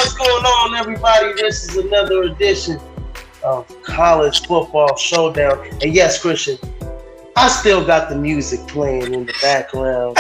What's going on, everybody? This is another edition of College Football Showdown. And yes, Christian, I still got the music playing in the background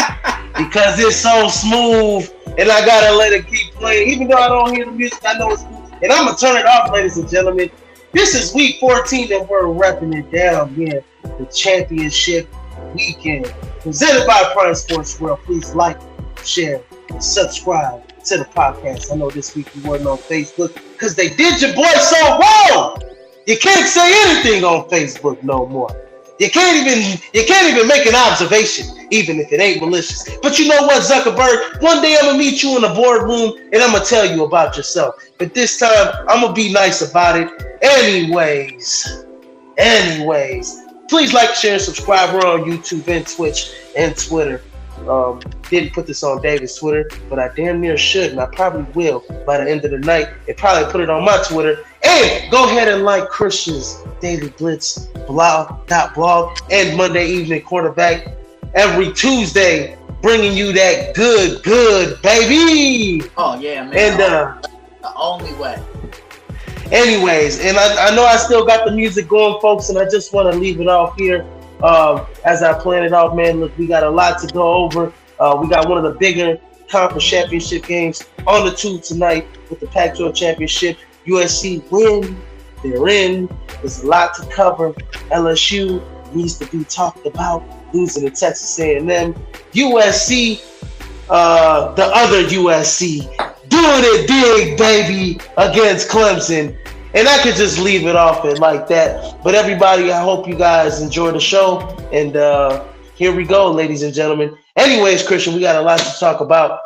because it's so smooth and I gotta let it keep playing. Even though I don't hear the music, I know it's smooth. And I'm gonna turn it off, ladies and gentlemen. This is week 14 and we're repping it down here. The championship weekend. Presented by Prime Sports World. Please like, share, and subscribe to the podcast. I know this week you weren't on Facebook because they did your boy so wrong. You can't say anything on Facebook no more. You can't even make an observation, even if it ain't malicious. But you know what, Zuckerberg? One day I'm gonna meet you in the boardroom and I'm gonna tell you about yourself. But this time I'm gonna be nice about it. Anyways, please like, share, and subscribe. We're on YouTube and Twitch and Twitter. Didn't put this on David's Twitter, but I damn near should, and I probably will by the end of the night, and probably put it on my Twitter. And go ahead and like Christian's Daily Blitz blog and Monday Evening Quarterback every Tuesday, bringing you that good, baby. Oh yeah, man. And the only way. Anyways, and I know I still got the music going, folks, and I just want to leave it off here. As I plan it out, man, look, we got a lot to go over. We got one of the bigger conference championship games on the tube tonight with the Pac-12 championship. USC win, they're in. There's a lot to cover. LSU needs to be talked about, losing to Texas A&M. USC, the other USC, doing it big, baby, against Clemson. And I could just leave it off it like that. But everybody, I hope you guys enjoy the show. And here we go, ladies and gentlemen. Anyways, Christian, we got a lot to talk about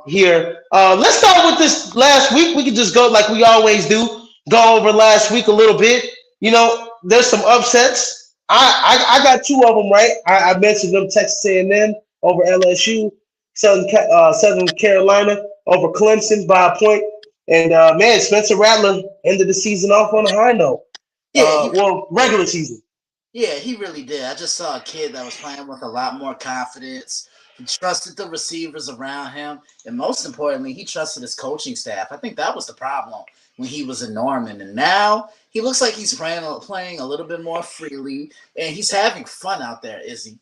here. Let's start with this last week. We can just go like we always do. Go over last week a little bit. You know, there's some upsets. I got two of them, right? I mentioned them, Texas A&M over LSU, Southern Carolina over Clemson by a point. And, man, Spencer Rattler ended the season off on a high note. Yeah, regular season. Yeah, he really did. I just saw a kid that was playing with a lot more confidence. He trusted the receivers around him. And most importantly, he trusted his coaching staff. I think that was the problem when he was in Norman. And now he looks like he's playing a little bit more freely. And he's having fun out there, is he?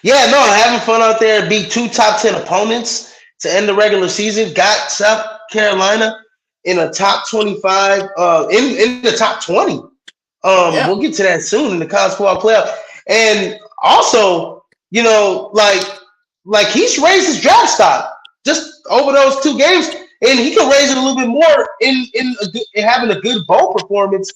Yeah, no, having fun out there. Beat two top 10 opponents to end the regular season. Got South Carolina in a top 25, in the top 20. We'll get to that soon in the college football playoff. And also, you know, like he's raised his draft stock just over those two games, and he can raise it a little bit more in having a good bowl performance,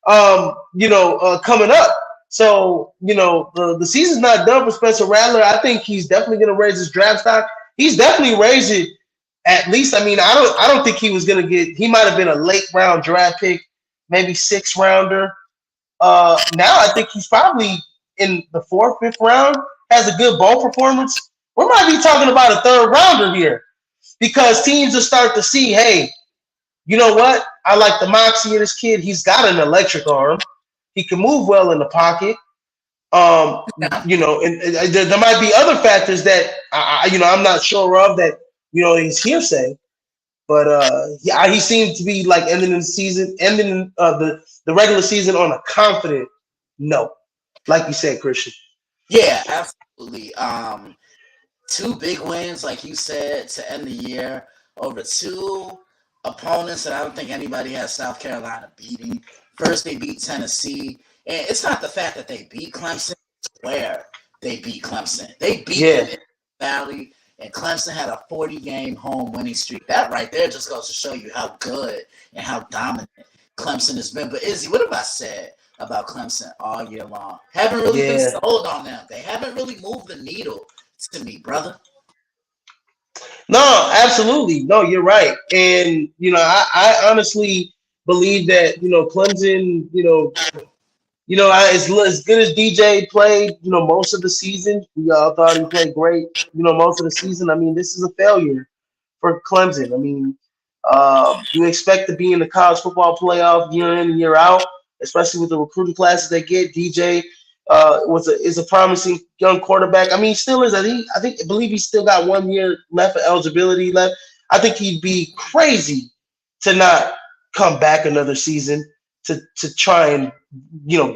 coming up. So, you know, the season's not done for Spencer Rattler. I think he's definitely going to raise his draft stock. He's definitely raised it. At least, I mean, I don't think he was gonna get. He might have been a late round draft pick, maybe 6th rounder. Now I think he's probably in the 4th, 5th round. Has a good bowl performance. We might be talking about a 3rd rounder here because teams will start to see, hey, you know what? I like the moxie of this kid. He's got an electric arm. He can move well in the pocket. You know, and there might be other factors that I'm not sure of that. You know, he's hearsay, but he seemed to be like ending the regular season on a confident note, like you said, Christian. Yeah, absolutely. 2 big wins, like you said, to end the year over 2 opponents that I don't think anybody has South Carolina beating. First, they beat Tennessee, and it's not the fact that they beat Clemson; it's where they beat Clemson. They beat them in the Valley. And Clemson had a 40-game home winning streak. That right there just goes to show you how good and how dominant Clemson has been. But Izzy, what have I said about Clemson all year long? Haven't really been sold on them. They haven't really moved the needle to me, brother. No, absolutely. No, you're right. And, you know, I honestly believe that, you know, Clemson, as good as DJ played, you know, most of the season, we all thought he played great, you know, most of the season. I mean, this is a failure for Clemson. I mean, you expect to be in the college football playoff year in and year out, especially with the recruiting classes they get. DJ is a promising young quarterback. I mean, he still is. I believe he's still got 1 year left of eligibility left. I think he'd be crazy to not come back another season to try and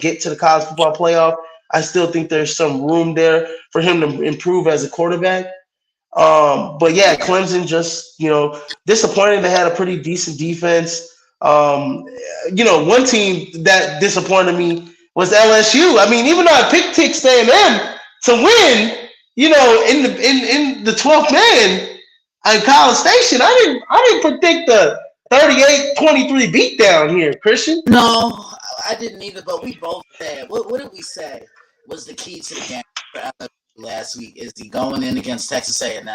get to the college football playoff. I still think there's some room there for him to improve as a quarterback. But yeah, Yeah. Clemson just disappointed. They had a pretty decent defense. One team that disappointed me was LSU. I mean, even though I picked Texas A&M to win, in the 12th man at College Station, I didn't predict the 38-23 beatdown here, Christian. No, I didn't either. But we both said, what did we say was the key to the game for LSU last week? Is he going in against Texas A&M?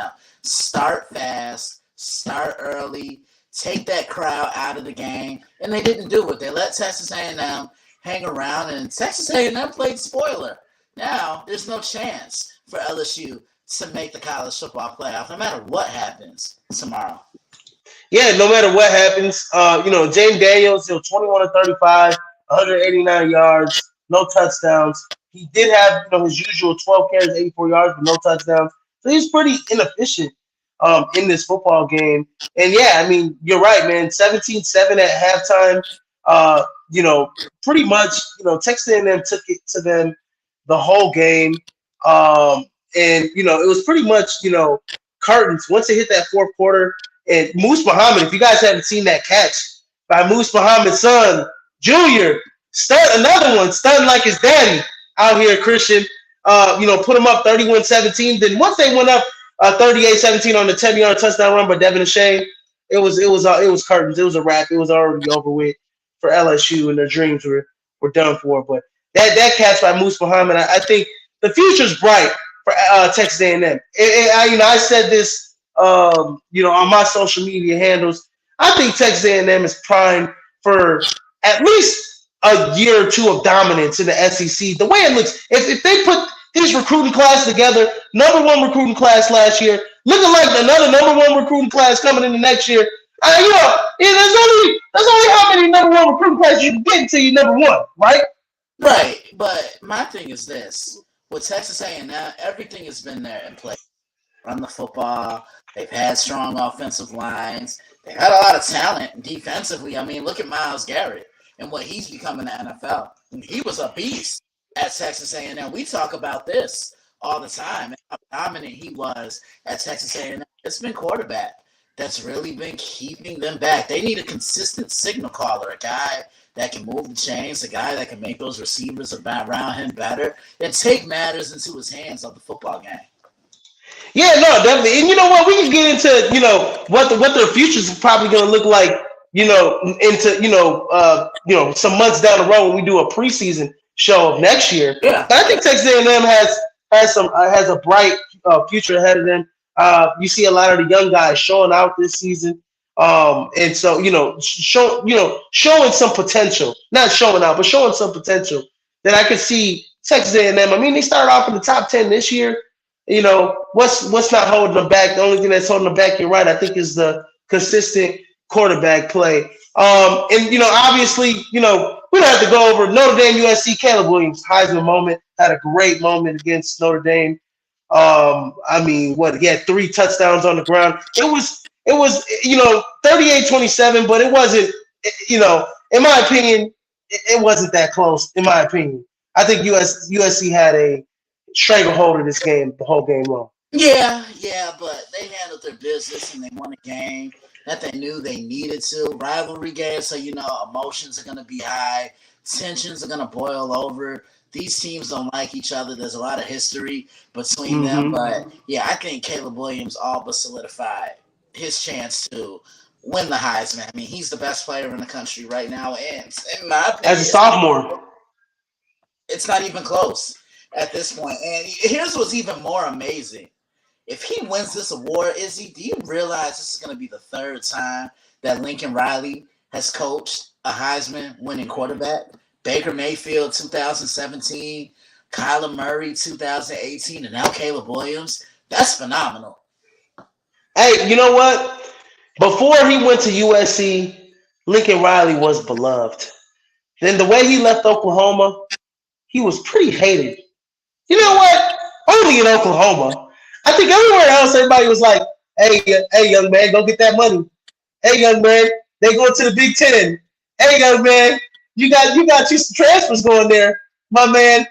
Start fast, start early, take that crowd out of the game, and they didn't do it. They let Texas A&M hang around, and Texas A&M played spoiler. Now there's no chance for LSU to make the college football playoff, no matter what happens tomorrow. Yeah, no matter what happens, James Daniels, 21 to 35, 189 yards, no touchdowns. He did have, his usual 12 carries, 84 yards, but no touchdowns. So he's pretty inefficient in this football game. And yeah, I mean, you're right, man. 17-7 at halftime. Pretty much, Texas A&M took it to them the whole game. It was pretty much, curtains. Once it hit that fourth quarter, and Moose Muhammad, if you guys haven't seen that catch by Moose Muhammad's son, Junior, another one, stunned like his daddy out here, Christian. Put him up 31-17. Then once they went up 38-17 on the 10-yard touchdown run by Devin Shane, it was curtains. It was a wrap. It was already over with for LSU, and their dreams were done for. But that catch by Moose Muhammad, I think the future's bright for Texas A&M. I said this. On my social media handles, I think Texas A&M is primed for at least a year or two of dominance in the SEC. The way it looks, if they put his recruiting class together, number one recruiting class last year, looking like another number one recruiting class coming in the next year, there's only how many number one recruiting classes you can get until you're number one, right? Right, but my thing is this: with Texas A&M, everything has been there in place. Run the football. They've had strong offensive lines. They had a lot of talent defensively. I mean, look at Myles Garrett and what he's become in the NFL. He was a beast at Texas A&M. We talk about this all the time, how dominant he was at Texas A&M. It's been quarterback that's really been keeping them back. They need a consistent signal caller, a guy that can move the chains, a guy that can make those receivers around him better and take matters into his hands of the football game. Yeah, no, definitely. And you know what? We can get into, what their futures is probably going to look like, into, some months down the road when we do a preseason show of next year. Yeah. But I think Texas A&M has a bright future ahead of them. You see a lot of the young guys showing out this season. And so, showing some potential, not showing out, but showing some potential that I could see Texas A&M. I mean, they started off in the top 10 this year. What's not holding them back? The only thing that's holding them back, you're right, I think, is the consistent quarterback play. Obviously, we don't have to go over Notre Dame, USC. Caleb Williams, Heisman moment, had a great moment against Notre Dame. He had 3 touchdowns on the ground. It was 38-27, but it wasn't, in my opinion, it wasn't that close, in my opinion. I think USC had a stranglehold of this game the whole game long. Yeah, but they handled their business and they won a game that they knew they needed to. Rivalry game, so emotions are going to be high, tensions are going to boil over. These teams don't like each other. There's a lot of history between them, but yeah, I think Caleb Williams all but solidified his chance to win the Heisman. I mean, he's the best player in the country right now, and in my opinion, as a sophomore, it's not even close at this point. And here's what's even more amazing. If he wins this award, do you realize this is going to be the 3rd time that Lincoln Riley has coached a Heisman winning quarterback? Baker Mayfield 2017, Kyler Murray 2018, and now Caleb Williams. That's phenomenal. Hey, you know what? Before he went to USC, Lincoln Riley was beloved. Then the way he left Oklahoma, he was pretty hated. You know what? Only in Oklahoma. I think everywhere else, everybody was like, Hey, young man, go get that money. Hey, young man, they going to the Big Ten. Hey, young man, you some transfers going there, my man.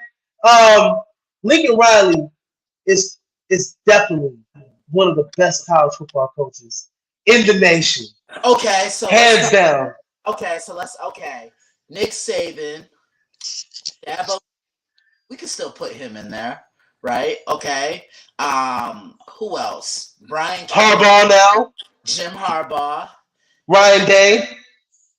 Um, Lincoln Riley is definitely one of the best college football coaches in the nation, Okay, so let's hands start. down. Okay. Nick Saban, Dabo, we can still put him in there, right? Okay. Who else? Brian Kelly, Harbaugh now, Jim Harbaugh. Ryan Day.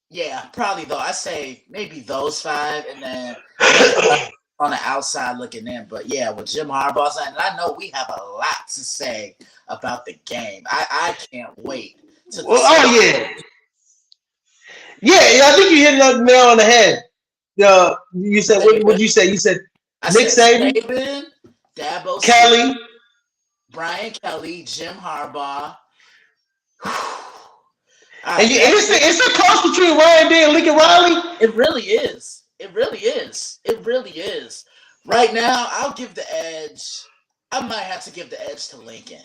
Yeah, probably though. I say maybe those five, and then maybe on the outside looking in. But yeah, with Jim Harbaugh, and I know we have a lot to say about the game. I can't wait to Well, discuss. oh yeah. I think you hit the nail on the head. You said what? What did you say? You said I Nick said Saban, Saban, Dabo Smith, Kelly, Brian Kelly, Jim Harbaugh. and it's a close between Ryan Day and Lincoln Riley. It really is. It really is. It really is. Right now, I'll give the edge. I might have to give the edge to Lincoln.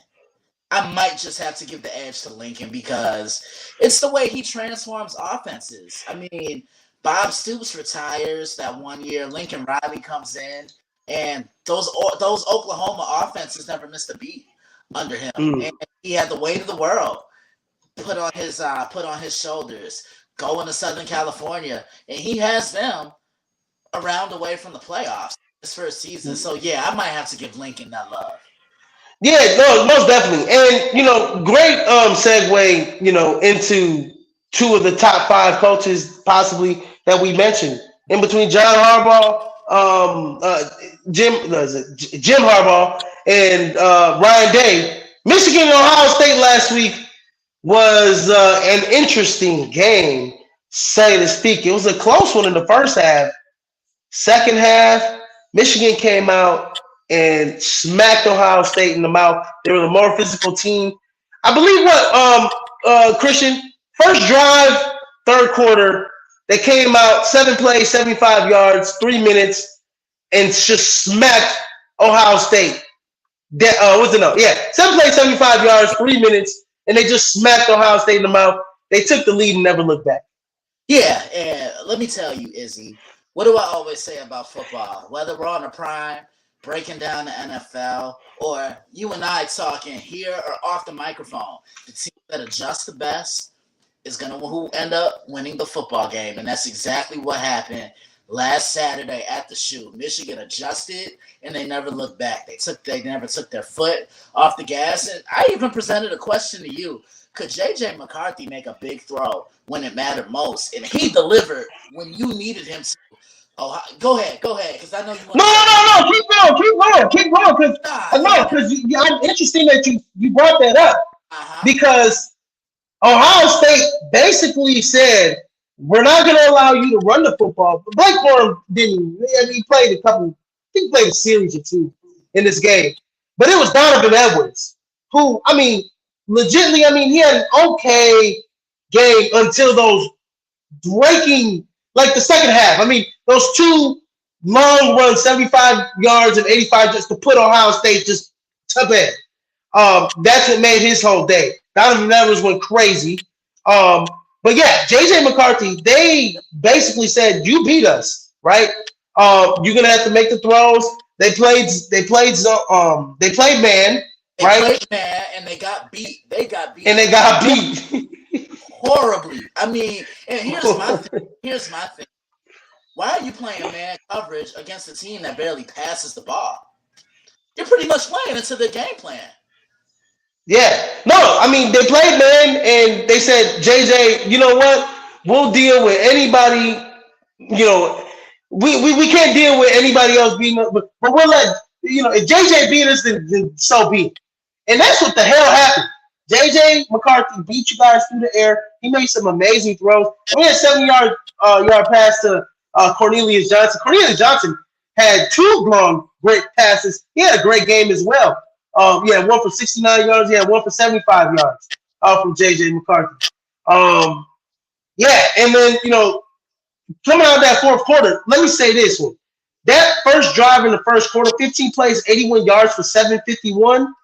I might just have to give the edge to Lincoln because it's the way he transforms offenses. I mean, Bob Stoops retires that 1 year. Lincoln Riley comes in, and those Oklahoma offenses never missed a beat under him. Mm. And he had the weight of the world put on his shoulders, going to Southern California, and he has them around away from the playoffs this first season. So yeah, I might have to give Lincoln that love. Yeah, no, most definitely. And great segue, into two of the top five coaches possibly that we mentioned. In between John Harbaugh, Jim Harbaugh and Ryan Day. Michigan and Ohio State last week was an interesting game, say to speak. It was a close one in the first half. Second half, Michigan came out and smacked Ohio State in the mouth. They were the more physical team. I believe Christian, first drive, third quarter, they came out, 7 plays, 75 yards, 3 minutes, and just smacked Ohio State. What's it no? Yeah, 7 plays, 75 yards, 3 minutes, and they just smacked Ohio State in the mouth. They took the lead and never looked back. Yeah, and let me tell you, Izzy, what do I always say about football? Whether we're on the prime, breaking down the NFL, or you and I talking here or off the microphone, the team that adjusts the best is going to end up winning the football game. And that's exactly what happened last Saturday at the shoe. Michigan adjusted, and they never looked back. They never took their foot off the gas. And I even presented a question to you. Could J.J. McCarthy make a big throw when it mattered most? And he delivered when you needed him to. Oh, go ahead, because I know you want No. Keep going, because I'm interesting that you brought that up because Ohio State basically said we're not going to allow you to run the football. Blake Corum didn't. I mean, he played he played a series or two in this game, but it was Donovan Edwards who, I mean, legitimately, I mean, he had an okay game until those breaking, like the second half. I mean, those two long runs, 75 yards and 85 just to put Ohio State just to bed. That's what made his whole day. Donovan Edwards went crazy. But yeah, JJ McCarthy, they basically said, you beat us, right? You're gonna have to make the throws. They played man, right? They played man and they got beat. And they got beat. Horribly. I mean, and here's my thing. Why are you playing man coverage against a team that barely passes the ball? You're pretty much playing into their game plan. Yeah. No, I mean, they played man and they said, JJ, you know what? We'll deal with anybody, we can't deal with anybody else beating us, but we'll let, if JJ beat us, then so be it. And that's what the hell happened. JJ McCarthy beat you guys through the air. He made some amazing throws. We had a 7-yard pass to Cornelius Johnson. Cornelius Johnson had two long great passes. He had a great game as well. He had one for 69 yards. He had one for 75 yards from JJ McCarthy. And then, coming out of that fourth quarter, let me say this one. That first drive in the first quarter, 15 plays, 81 yards for 751.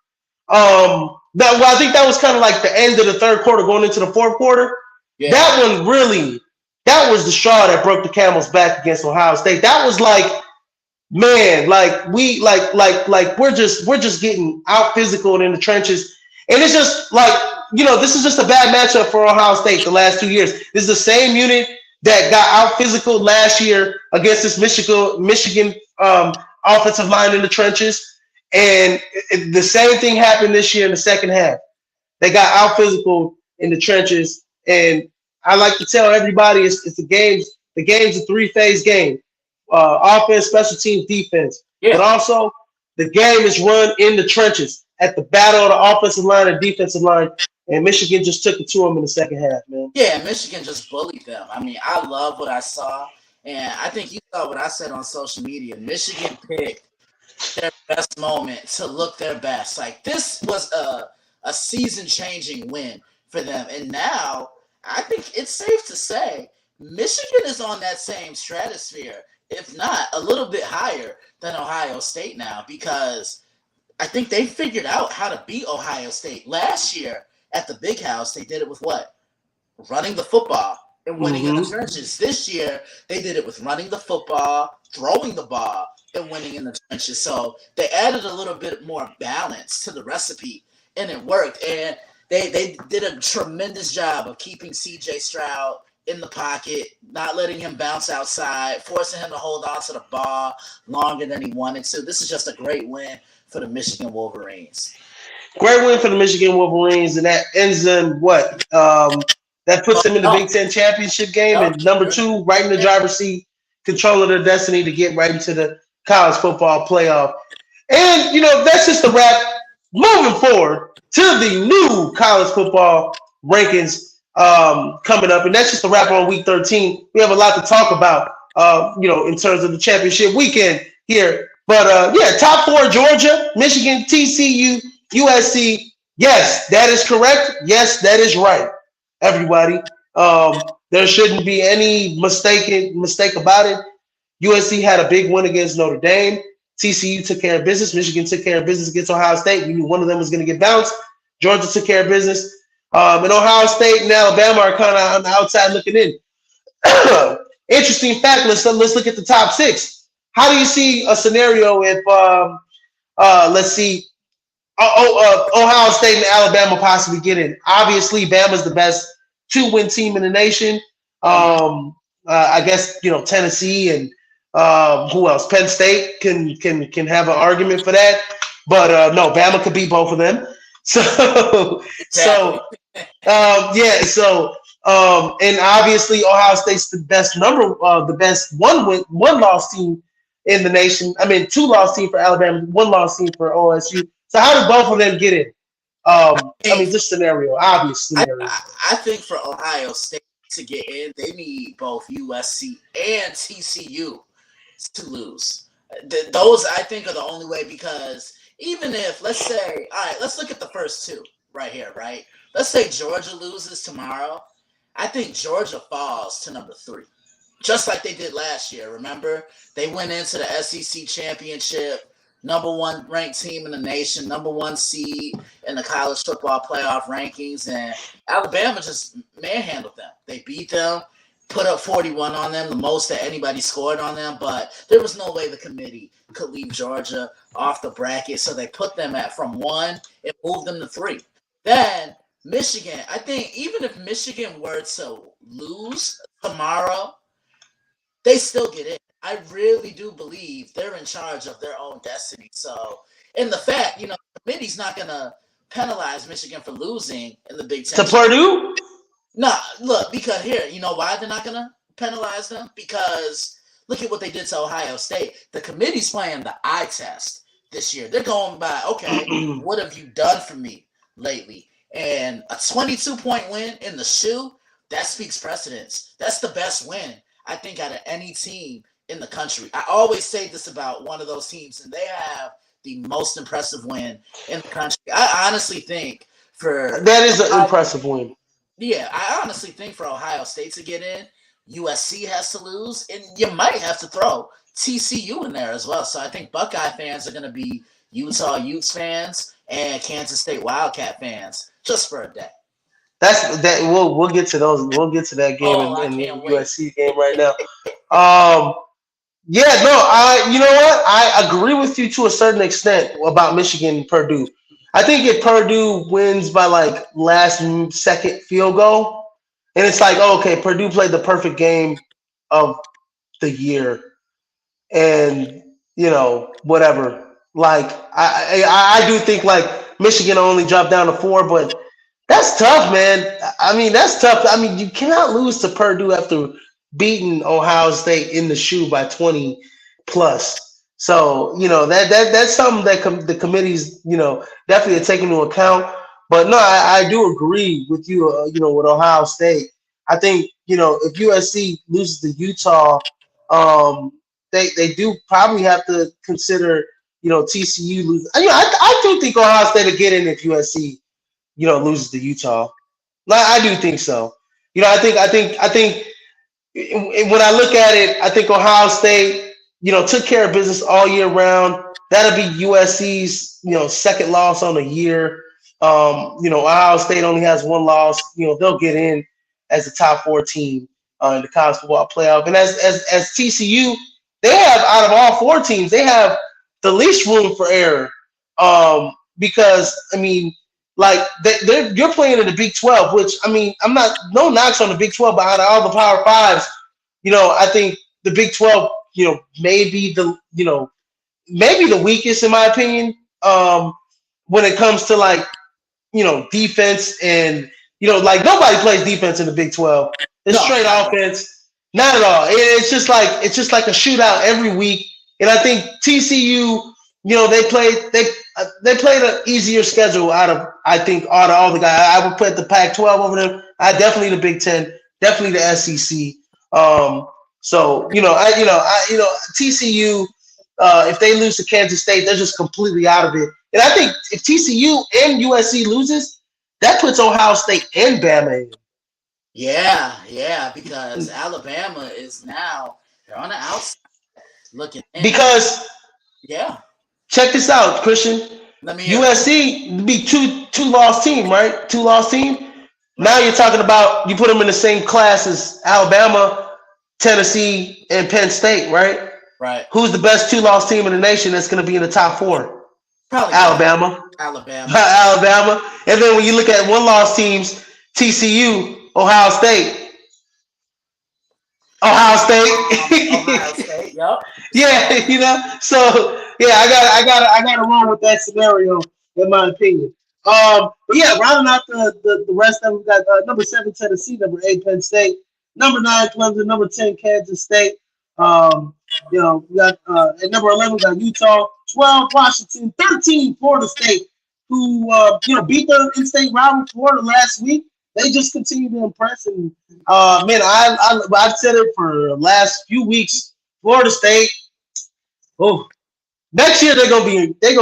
I think that was kind of like the end of the third quarter, going into the fourth quarter. Yeah, That one really, that was the straw that broke the camel's back against Ohio State. That was like, man, like we like we're just getting out physical in the trenches, and it's just like, this is just a bad matchup for Ohio State the last 2 years. This is the same unit that got out physical last year against this Michigan offensive line in the trenches, and the same thing happened this year in the second half. They got out physical in the trenches, and I like to tell everybody it's the game's a three-phase game: offense, special teams, defense. But yeah, also, the game is run in the trenches at the battle of the offensive line and defensive line. And Michigan just took it to them in the second half, man. yeah. Michigan just bullied them. I mean, I love what I saw, and I think you saw what I said on social media. Michigan picked their best moment to look their best. Like this was a season changing win for them. And now I think it's safe to say Michigan is on that same stratosphere, if not a little bit higher than Ohio State now, because I think they figured out how to beat Ohio State. Last year at the Big House, they did it with what? Running the football and winning in the Mm-hmm. trenches. This year, they did it with running the football, throwing the ball, and winning in the trenches. So they added a little bit more balance to the recipe, and it worked. And they did a tremendous job of keeping C.J. Stroud in the pocket, not letting him bounce outside, forcing him to hold on to the ball longer than he wanted to. This is just a great win for the Michigan Wolverines. Great win for the Michigan Wolverines, and that ends in what? That puts them in the Oh, Big Ten championship game, no, and number two, right in the driver's seat, controlling their destiny to get right into the college football playoff. And that's just the wrap. Moving forward to the new college football rankings coming up, and that's just the wrap on Week 13. We have a lot to talk about, in terms of the championship weekend here. But yeah, top four: Georgia, Michigan, TCU, USC. Yes, that is correct. Yes, that is right. Everybody, there shouldn't be any mistake about it. USC had a big win against Notre Dame. TCU took care of business. Michigan took care of business against Ohio State. We knew one of them was going to get bounced. Georgia took care of business. And Ohio State and Alabama are kind of on the outside looking in. Interesting fact. Let's look at the top six. How do you see a scenario if let's see, Ohio State and Alabama possibly get in? Obviously, Bama's the best two-win team in the nation. I guess Tennessee and who else? Penn State can have an argument for that, but no, Bama could beat both of them. So exactly. yeah, so and obviously Ohio State's the best one loss team in the nation. I mean, two loss team for Alabama, one loss team for OSU. So how do both of them get in? I mean, this scenario, obvious scenario. I think for Ohio State to get in, they need both USC and TCU to lose. Those I think are the only way, because even if, let's say, all right, let's look at the first two right here, right? Let's say Georgia loses tomorrow. I think Georgia falls to number 3, just like they did last year. Remember, they went into the SEC championship, number 1 ranked team in the nation, number 1 seed in the college football playoff rankings, and Alabama just manhandled them. They beat them, put up 41 on them, the most that anybody scored on them, but there was no way the committee could leave Georgia off the bracket, so they put them from 1 and moved them to 3. Then Michigan, I think even if Michigan were to lose tomorrow, they still get in. I really do believe they're in charge of their own destiny. So, and the fact, the committee's not going to penalize Michigan for losing in the Big Ten. To Purdue? No, look, because here, you know why they're not going to penalize them? Because look at what they did to Ohio State. The committee's playing the eye test this year. They're going by, okay, what have you done for me lately? And a 22-point win in the shoe, that speaks precedence. That's the best win, I think, out of any team in the country. I always say this about one of those teams, and they have the most impressive win in the country. I honestly think that is an impressive win. Yeah, I honestly think for Ohio State to get in, USC has to lose, and you might have to throw TCU in there as well. So I think Buckeye fans are going to be Utah Utes fans and Kansas State Wildcat fans just for a day. That's that. We'll get to those. We'll get to that game Oh, in, I in the can't wait. USC game right now. Um, yeah, no, you know what? I agree with you to a certain extent about Michigan and Purdue. I think if Purdue wins by like last second field goal, and it's like, oh, okay, Purdue played the perfect game of the year, and whatever. Like I do think like Michigan only dropped down to four, but that's tough, man. I mean, that's tough. I mean, you cannot lose to Purdue after beating Ohio State in the shoe by 20 plus. So that's something that the committees definitely are taking into account. But no, I do agree with you. With Ohio State, I think if USC loses to Utah, um, they do probably have to consider TCU lose. I do think Ohio State will get in if USC loses to Utah. I do think so. I think when I look at it, I think Ohio State, took care of business all year round. That'll be USC's, second loss on the year. Ohio State only has one loss. They'll get in as the top four team in the college football playoff. And as TCU, they have out of all four teams, they have the least room for error. Because I mean, like you're playing in the Big 12, which I mean, I'm not no knocks on the Big 12, but out of all the Power Fives, I think the Big 12, maybe maybe the weakest in my opinion. When it comes to like defense and like nobody plays defense in the Big 12. It's No, straight not at all. offense. Not at all. It's just like a shootout every week. And I think TCU, they played an easier schedule out of I think all the guys. I would put the Pac-12 over them. I definitely the Big Ten, definitely the SEC. So TCU, if they lose to Kansas State, they're just completely out of it. And I think if TCU and USC loses, that puts Ohio State and Bama Yeah, because Alabama is now they're on the outside looking in. in. I mean, Because yeah. check this out, Christian. Let me hear it. USC be two loss team, right? Two loss team. Now Right, you're talking about you put them in the same class as Alabama, Tennessee, and Penn State, right? right. Who's the best two loss team in the nation that's going to be in the top four? Probably got Alabama. Alabama. Alabama. And then when you look at one loss teams, TCU, Ohio State. Ohio Ohio State. State. Yep. Yeah, So So yeah, I gotta run with that scenario in my opinion. But yeah, rounding out the rest of them, we got number 7 Tennessee, number 8 Penn State, number 9 Clemson, number 10 Kansas State. We got at number 11 we got Utah, 12 Washington, 13 Florida State, who beat their in-state rival Florida last week. They just continue to impress, and man, I've said it for the last few weeks. Florida State. Oh, next year they're gonna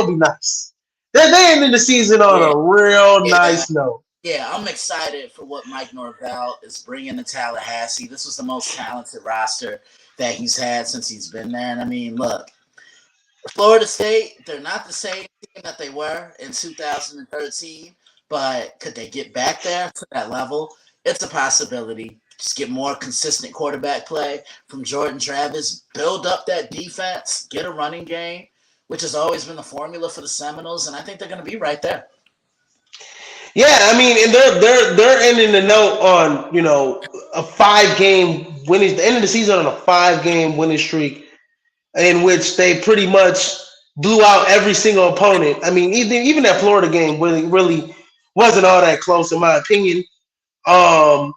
be nice. They ending the season on yeah, a real yeah, nice note. yeah. I'm excited for what Mike Norvell is bringing to Tallahassee. This was the most talented roster that he's had since he's been there. And I mean, look, Florida State, they're not the same team that they were in 2013, but could they get back there to that level? It's a possibility. Just get more consistent quarterback play from Jordan Travis, build up that defense, get a running game, which has always been the formula for the Seminoles, and I think they're going to be right there. Yeah, I mean, and they're ending the note on a 5 game winning, the end of the season on a 5 game winning streak in which they pretty much blew out every single opponent. I mean, even that Florida game really wasn't all that close in my opinion. Um,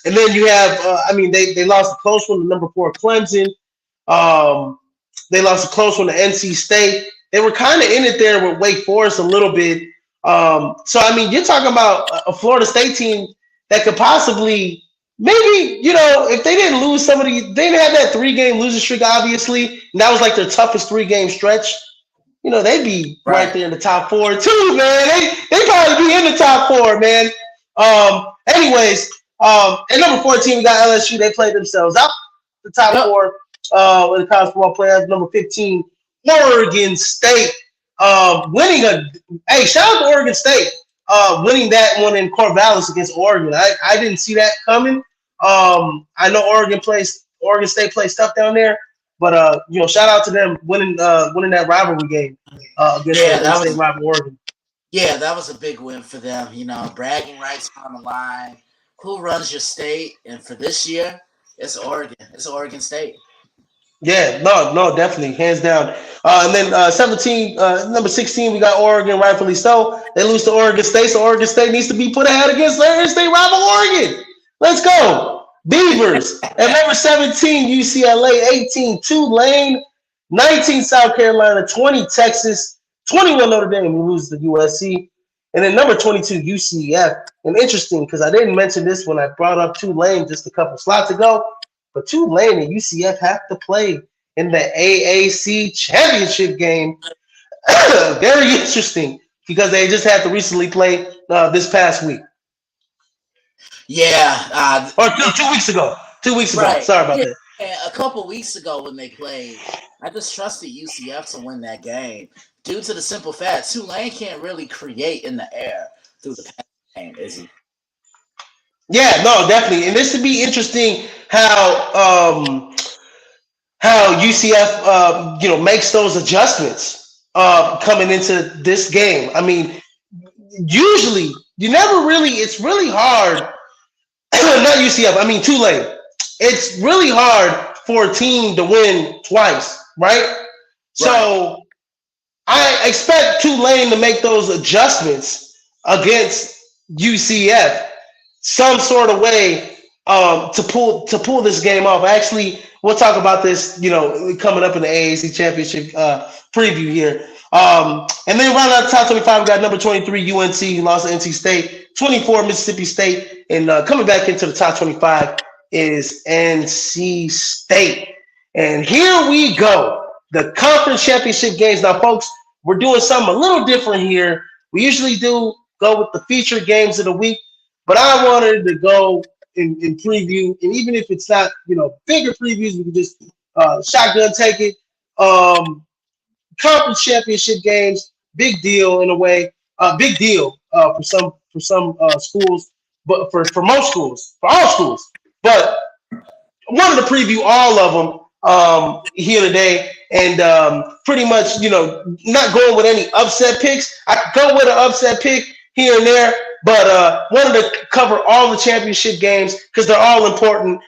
and then you have, I mean, they lost a close one to number 4 Clemson. Um, they lost a close one to NC State. They were kind of in it there with Wake Forest a little bit. So I mean, you're talking about a Florida State team that could possibly, maybe, if they didn't lose they didn't have that 3 game losing streak, obviously, and that was like their toughest 3 game stretch. They'd be right Right. there in the top 4 too, man. They probably be in the top 4, man. Anyways, at number 14, we got LSU. They played themselves out the top Yep. 4 in the college football playoffs. Number 15, Oregon State. winning a hey, shout out to Oregon State, winning that one in Corvallis against Oregon. I didn't see that coming. I know Oregon State plays tough down there, but shout out to them winning that rivalry game against Yeah, the that in-state was rival Oregon. yeah, that was a big win for them. You know, bragging rights on the line. Who runs your state? And for this year, it's Oregon. It's Oregon State. Yeah, no, no, definitely, hands down. And then 17, number 16, we got Oregon, rightfully so. They lose to Oregon State, so Oregon State needs to be put ahead against their in-state rival Oregon. Let's go. Beavers. At number 17, UCLA, 18, Tulane, 19, South Carolina, 20, Texas, 21, Notre Dame, we lose to USC. And then number 22, UCF. And interesting, because I didn't mention this when I brought up Tulane just a couple slots ago. But Tulane and UCF have to play in the AAC championship game. Very interesting because they just had to recently play this past week. Yeah, Or 2 weeks ago. 2 weeks ago. right. Sorry about Yeah, that. a couple weeks ago when they played, I just trusted UCF to win that game due to the simple fact Tulane can't really create in the air through the pass game, is he? Yeah, no, definitely. And this would be interesting how UCF makes those adjustments coming into this game. I mean, usually you never really. It's really hard. Not UCF. I mean Tulane. It's really hard for a team to win twice, right? Right. So I expect Tulane to make those adjustments against UCF some sort of way to pull this game off. Actually, we'll talk about this, coming up in the AAC Championship preview here. And then right out the top 25, we got number 23 UNC, who lost to NC State, 24 Mississippi State, and coming back into the top 25 is NC State. And here we go, the conference championship games. Now, folks, we're doing something a little different here. We usually do go with the featured games of the week, but I wanted to go in preview, and even if it's not, bigger previews, we can just shotgun take it. Conference championship games, big deal in a way. Big deal for some schools, but for most schools, for all schools. But I wanted to preview all of them here today, and pretty much, not going with any upset picks. I could go with an upset pick here and there, but wanted to cover all the championship games because they're all important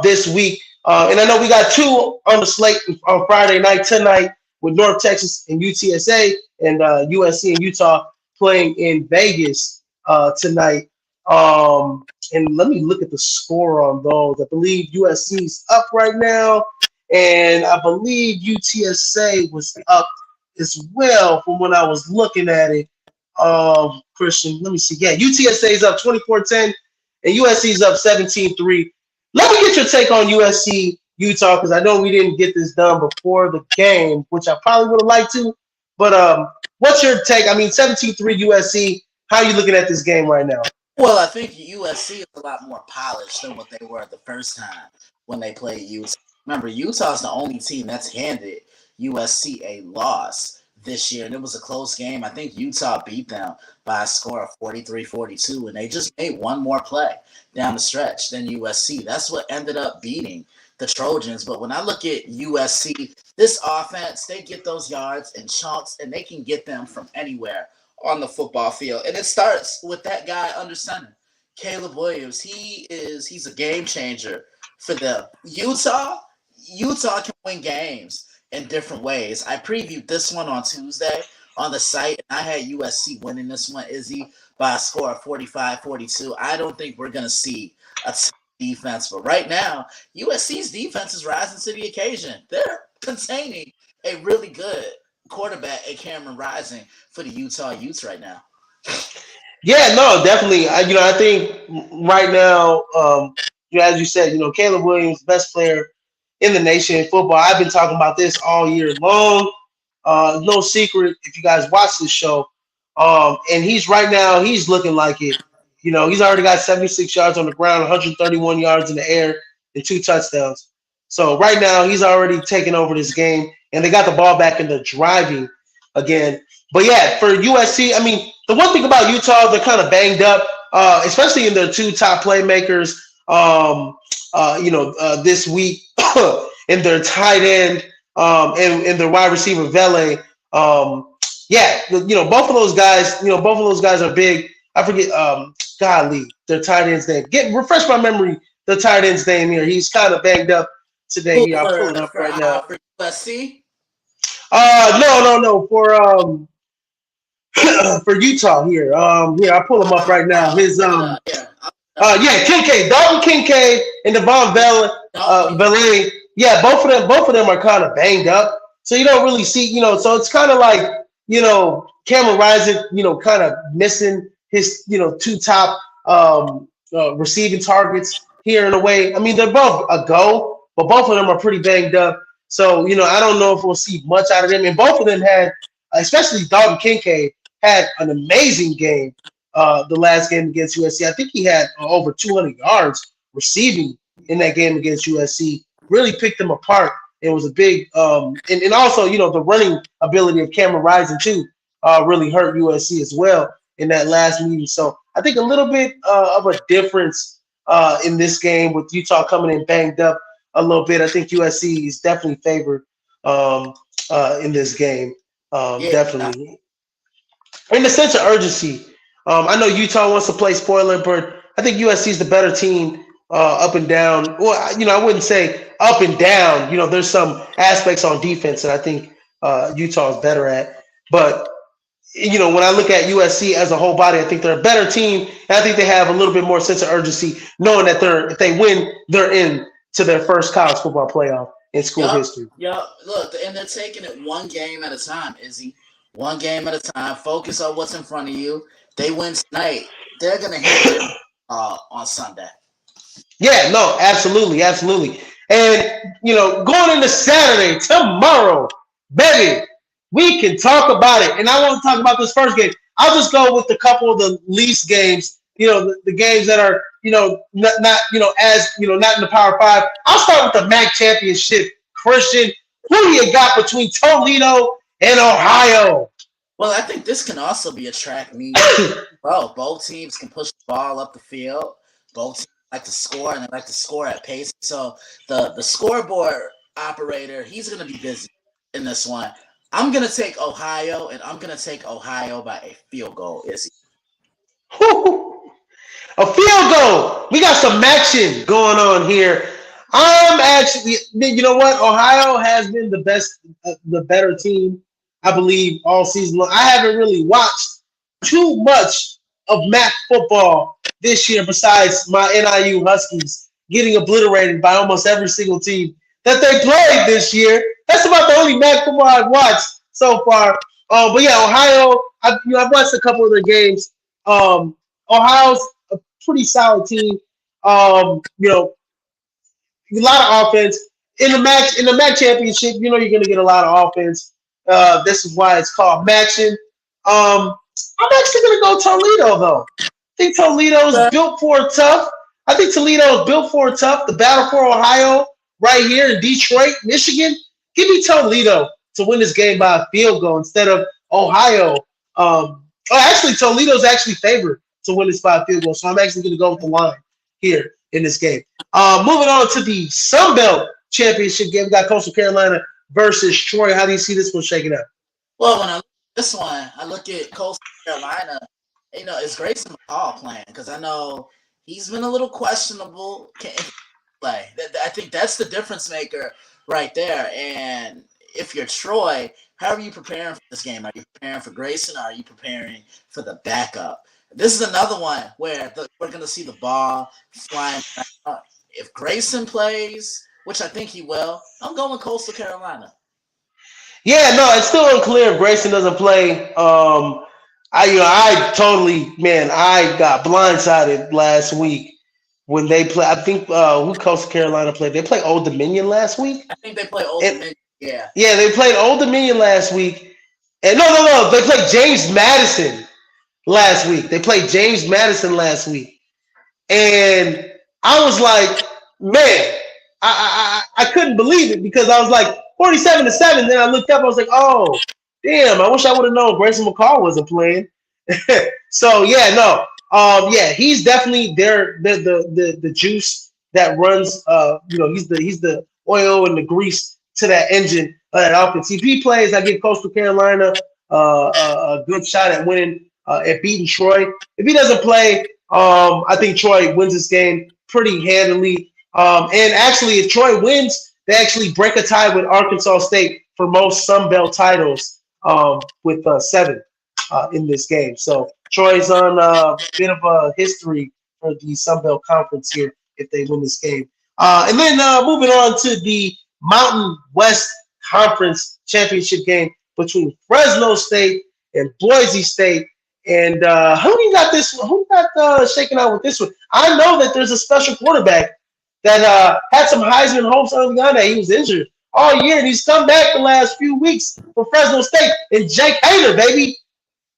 this week. And I know we got two on the slate on Friday night tonight with North Texas and UTSA, and USC and Utah playing in Vegas tonight. And let me look at the score on those. I believe USC's up right now, and I believe UTSA was up as well from when I was looking at it. Christian, let me see. Yeah, UTSA is up 24-10, and USC is up 17-3. Let me get your take on USC Utah, because I know we didn't get this done before the game, which I probably would have liked to. But what's your take? I mean, 17-3 USC. How are you looking at this game right now? Well, I think USC is a lot more polished than what they were the first time when they played Utah. Remember, Utah's the only team that's handed USC a loss this year, and it was a close game. I think Utah beat them by a score of 43-42, and they just made one more play down the stretch than USC. That's what ended up beating the Trojans. But when I look at USC, this offense, they get those yards in chunks, and they can get them from anywhere on the football field. And it starts with that guy under center, Caleb Williams. He's a game changer for them. Utah can win games in different ways. I previewed this one on Tuesday on the site, and I had USC winning this one, Izzy, by a score of 45-42. I don't think we're going to see a defense, but right now, USC's defense is rising to the occasion. They're containing a really good quarterback at Cameron Rising for the Utah Utes right now. Yeah, no, definitely. I think right now, as you said, Caleb Williams, best player in the nation in football. I've been talking about this all year long. No secret if you guys watch this show. And he's looking like it. He's already got 76 yards on the ground, 131 yards in the air, and 2 touchdowns. So right now he's already taken over this game, and they got the ball back in the driving again. But yeah, for USC, I mean, the one thing about Utah, they're kind of banged up, especially in their two top playmakers. This week in their tight end and their wide receiver Vele. Yeah, both of those guys. Both of those guys are big. I forget. Golly, their tight end's name. Refresh my memory. The tight end's name here. He's kind of banged up today. Who Here, I'll pull it up right now. for USC? No. For Utah here. Here, I'll pull him up right now. His yeah, Kincaid, Dalton Kincaid, and Devon Valet. Yeah, both of them are kind of banged up. So you don't really see, so it's kind of like, Cameron Rising, kind of missing his, two top receiving targets here in a way. I mean, they're both a go, but both of them are pretty banged up. So, I don't know if we'll see much out of them. And both of them had, especially Dalton Kincaid, had an amazing game the last game against USC. I think he had over 200 yards receiving in that game against USC. Really picked them apart. It was a big and also, the running ability of Cameron Rising too really hurt USC as well in that last meeting. So I think a little bit of a difference in this game with Utah coming in banged up a little bit. I think USC is definitely favored in this game. Definitely. In the sense of urgency, I know Utah wants to play spoiler, but I think USC is the better team up and down. Well, I wouldn't say up and down. There's some aspects on defense that I think Utah is better at. But, when I look at USC as a whole body, I think they're a better team. And I think they have a little bit more sense of urgency, knowing that if they win, they're in to their first college football playoff in school history. Yeah, look, and they're taking it one game at a time, Izzy. One game at a time. Focus on what's in front of you. They win tonight. They're going to hit them on Sunday. Yeah, no, absolutely. And, going into Saturday, tomorrow, baby, we can talk about it. And I want to talk about this first game. I'll just go with a couple of the least games, the games that are, not not in the Power Five. I'll start with the MAC championship. Christian, who do you got between Toledo and Ohio? Well, I think this can also be a track meet. Bro, both teams can push the ball up the field. Both teams like to score, and they like to score at pace. So the scoreboard operator, he's going to be busy in this one. I'm going to take Ohio, and I'm going to take Ohio by a field goal, Izzy. A field goal. We got some action going on here. I'm actually, you know what? Ohio has been the better team, I believe, all season long. I haven't really watched too much of MAC football this year besides my NIU Huskies getting obliterated by almost every single team that they played this year. That's about the only MAC football I've watched so far. But yeah, Ohio, I've watched a couple of their games. Ohio's a pretty solid team. A lot of offense. In the MAC championship, you're going to get a lot of offense. This is why it's called Maction. I'm actually going to go Toledo, though. I think Toledo's built for tough. The battle for Ohio right here in Detroit, Michigan. Give me Toledo to win this game by a field goal instead of Ohio. Actually, Toledo's actually favored to win this by a field goal, so I'm actually going to go with the line here in this game. Moving on to the Sun Belt Championship game, we got Coastal Carolina versus Troy. How do you see this one shaking up? Well, when I look at this one, I look at Coastal Carolina. It's Grayson McCall playing because I know he's been a little questionable. Play. I think that's the difference maker right there. And if you're Troy, how are you preparing for this game? Are you preparing for Grayson or are you preparing for the backup? This is another one where we're going to see the ball flying around. If Grayson plays, which I think he will, I'm going with Coastal Carolina. Yeah, no, it's still unclear if Grayson doesn't play. I got blindsided last week when they play. I think who Coastal Carolina played? They played Old Dominion last week. I think they played Old Dominion. Yeah. Yeah, they played Old Dominion last week. And no, they played James Madison last week. And I was like, man, I couldn't believe it because I was like 47-7. Then I looked up, I was like, oh, Damn, I wish I would have known Grayson McCall wasn't playing. So yeah, no, yeah, he's definitely there. The juice that runs, he's the oil and the grease to that engine of that offense. If he plays, I give Coastal Carolina a good shot at winning at beating Troy. If he doesn't play, I think Troy wins this game pretty handily. And actually, if Troy wins, they actually break a tie with Arkansas State for most Sun Belt titles with 7 in this game. So Troy's on a bit of a history for the Sun Belt Conference here if they win this game. And then moving on to the Mountain West Conference Championship game between Fresno State and Boise State. And who do you got this? Who got shaking out with this one? I know that there's a special quarterback that had some Heisman hopes early on that he was injured all year, and he's come back the last few weeks for Fresno State. And Jake Hader, baby.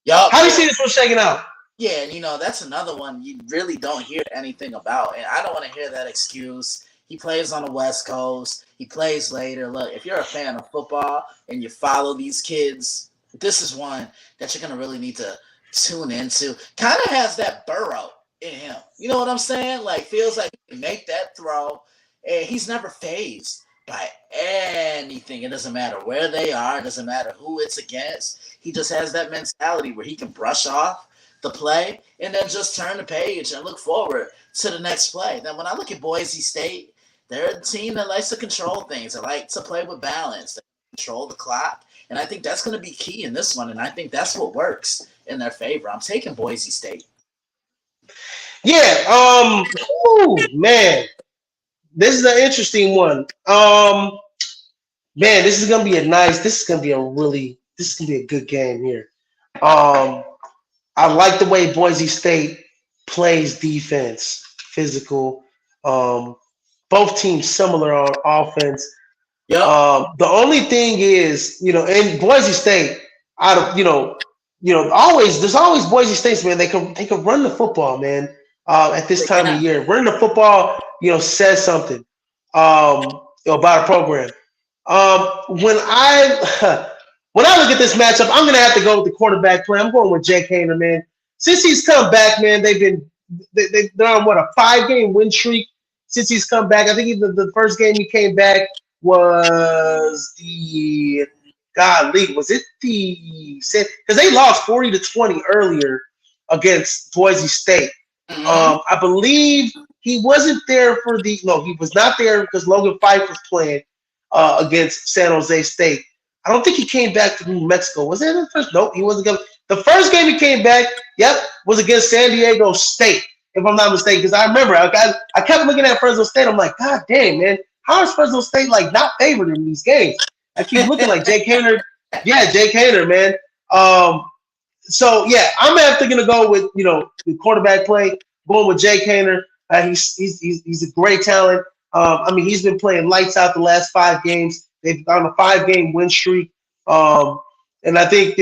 Yup. How do you see this one shaking out? Yeah, and that's another one you really don't hear anything about. And I don't want to hear that excuse. He plays on the West Coast. He plays later. Look, if you're a fan of football and you follow these kids, this is one that you're going to really need to tune into. Kind of has that Burrow in him. You know what I'm saying? Like, feels like he can make that throw. And he's never phased by anything. It doesn't matter where they are. It doesn't matter who it's against. He just has that mentality where he can brush off the play and then just turn the page and look forward to the next play. Then when I look at Boise State, they're a team that likes to control things. They like to play with balance. They control the clock. And I think that's going to be key in this one. And I think that's what works in their favor. I'm taking Boise State. Yeah, man. This is an interesting one. Man, this is gonna be a good game here. Um, I like the way Boise State plays defense, physical. Um, both teams similar on offense. Yep. The only thing is, in Boise State, out of always there's always Boise States, man. They can run the football, man. At this time of year, running the football, says something about a program. When I when I look at this matchup, I'm gonna have to go with the quarterback play. I'm going with Jake Haener, man. Since he's come back, man, they're on what, a 5-game win streak since he's come back. I think the first game he came back was the was it the because they lost 40-20 earlier against Boise State. I believe he wasn't there he was not there because Logan Fife was playing against San Jose State. I don't think he came back to New Mexico. Was it the first? Nope, he wasn't. The first game he came back, was against San Diego State, if I'm not mistaken. Because I remember I kept looking at Fresno State. I'm like, God damn, man, how is Fresno State not favored in these games? I keep looking like Jake Haener. Yeah, Jake Haener, man. So yeah, I'm gonna go with the quarterback play, going with Jake Haener. He's a great talent. He's been playing lights out the last 5 games. They've on a 5-game win streak. And I think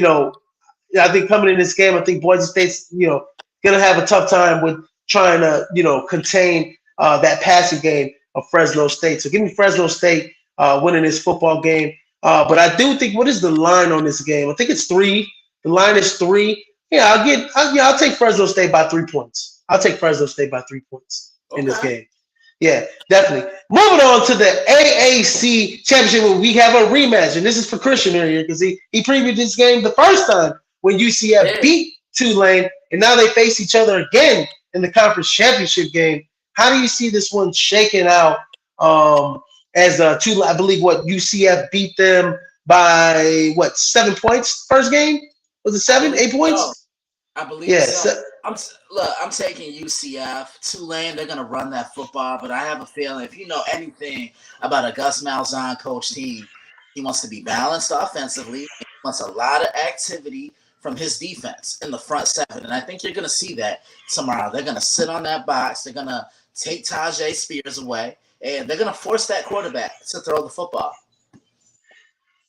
coming in this game, I think Boise State's gonna have a tough time with trying to contain that passing game of Fresno State. So give me Fresno State winning this football game. But I do think, what is the line on this game? I think it's 3. The line is 3. Yeah, I'll take Fresno State by 3 points. I'll take Fresno State by 3 points in this game. Yeah, definitely. Moving on to the AAC Championship, where we have a rematch, and this is for Christian here because he previewed this game the first time when UCF beat Tulane, and now they face each other again in the conference championship game. How do you see this one shaking out? As Tulane, I believe UCF beat them by 7 points first game? Was it 7, 8 points? So. I believe so. I'm taking UCF. Tulane, they're going to run that football, but I have a feeling if you know anything about a Gus Malzahn coach team, he wants to be balanced offensively. He wants a lot of activity from his defense in the front 7, and I think you're going to see that tomorrow. They're going to sit on that box. They're going to take Tajay Spears away, and they're going to force that quarterback to throw the football.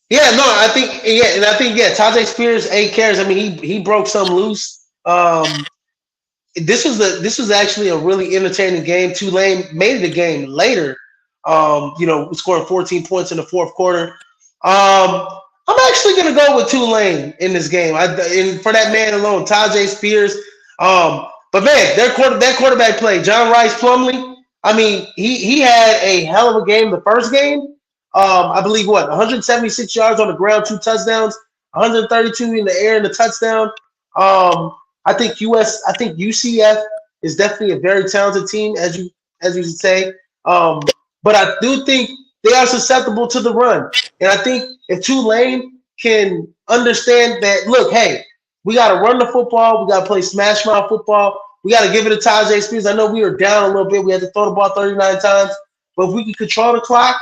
Yeah, no, I think Tajay Spears, 8 carries. He broke some loose. This was actually a really entertaining game. Tulane made it a game later. Scoring 14 points in the fourth quarter. I'm I'm actually gonna go with Tulane in this game. And for that man alone, Tajay Spears. But man, that quarterback play, John Rice Plumley. I mean, he had a hell of a game the first game. I believe 176 yards on the ground, two touchdowns, 132 in the air and a touchdown. I think UCF is definitely a very talented team, as you say. But I do think they are susceptible to the run. And I think if Tulane can understand that, look, hey, we got to run the football. We got to play smash mouth football. We got to give it to Tajay Spears. I know we were down a little bit. We had to throw the ball 39 times. But if we can control the clock,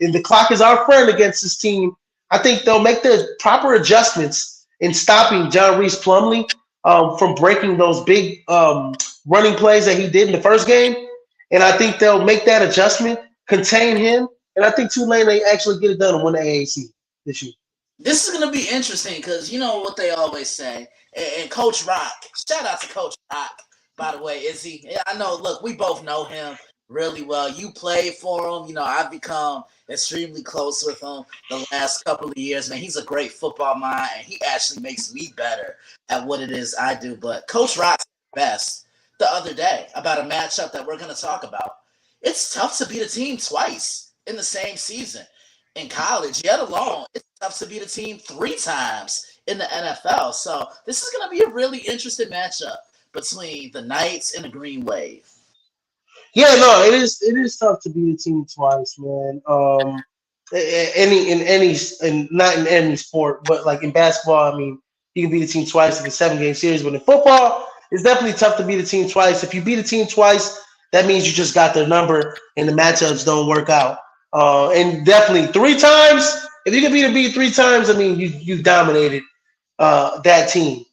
and the clock is our friend against this team, I think they'll make the proper adjustments in stopping John Reese Plumley from breaking those big running plays that he did in the first game. And I think they'll make that adjustment, contain him, and I think Tulane may actually get it done and win the AAC this year. This is gonna be interesting because you know what they always say. And Coach Rock, shout out to Coach Rock, by the way, is he? I know. Look, we both know him really well. You played for him. You know, I've become extremely close with him the last couple of years. Man, he's a great football mind, and he actually makes me better at what it is I do. But Coach Rock's best the other day about a matchup that we're gonna talk about. It's tough to beat a team twice in the same season in college, yet alone it's tough to beat a team three times in the NFL. So this is going to be a really interesting matchup between the Knights and the Green Wave. Yeah, no, it is. It is tough to beat a team twice, man. And not in any sport, but like in basketball, I mean, you can beat a team twice in a 7 game series. But in football, it's definitely tough to beat a team twice. If you beat a team twice, that means you just got their number, and the matchups don't work out. And definitely three times. If you can beat a beat three times, I mean, you dominated that team.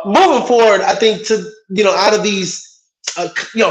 Moving forward, I think out of these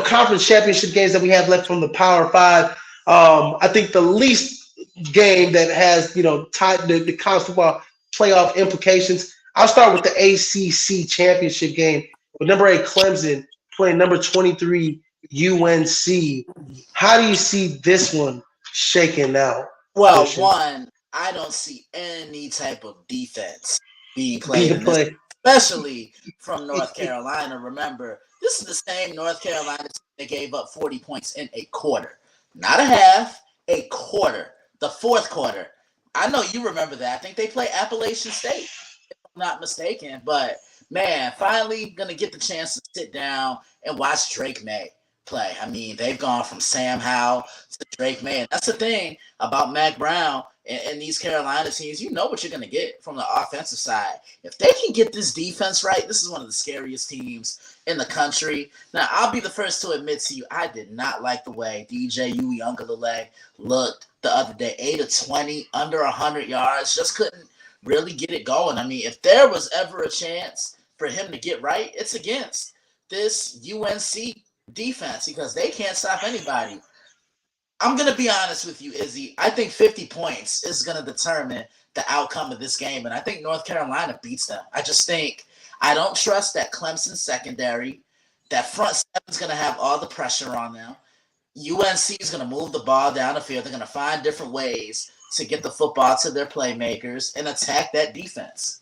conference championship games that we have left from the Power Five, I think the least game that has tied the college football playoff implications. I'll start with the ACC championship game with number 8 Clemson playing number 23 UNC. How do you see this one shaking out? Well, one, I don't see any type of defense being played in this, especially from North Carolina. Remember, this is the same North Carolina team that gave up 40 points in a quarter. Not a half, a quarter. The fourth quarter. I know you remember that. I think they play Appalachian State, if I'm not mistaken. But, man, finally going to get the chance to sit down and watch Drake May play. I mean, they've gone from Sam Howell to Drake May. And that's the thing about Mac Brown and these Carolina teams. You know what you're going to get from the offensive side. If they can get this defense right, this is one of the scariest teams in the country. Now, I'll be the first to admit to you, I did not like the way DJ Uiagalelei looked the other day. 8 of 20, under 100 yards. Just couldn't really get it going. I mean, if there was ever a chance for him to get right, it's against this UNC defense because they can't stop anybody. I'm going to be honest with you, Izzy. I think 50 points is going to determine the outcome of this game, and I think North Carolina beats them. I don't trust that Clemson secondary. That front seven is going to have all the pressure on them. UNC is going to move the ball down the field. They're going to find different ways to get the football to their playmakers and attack that defense.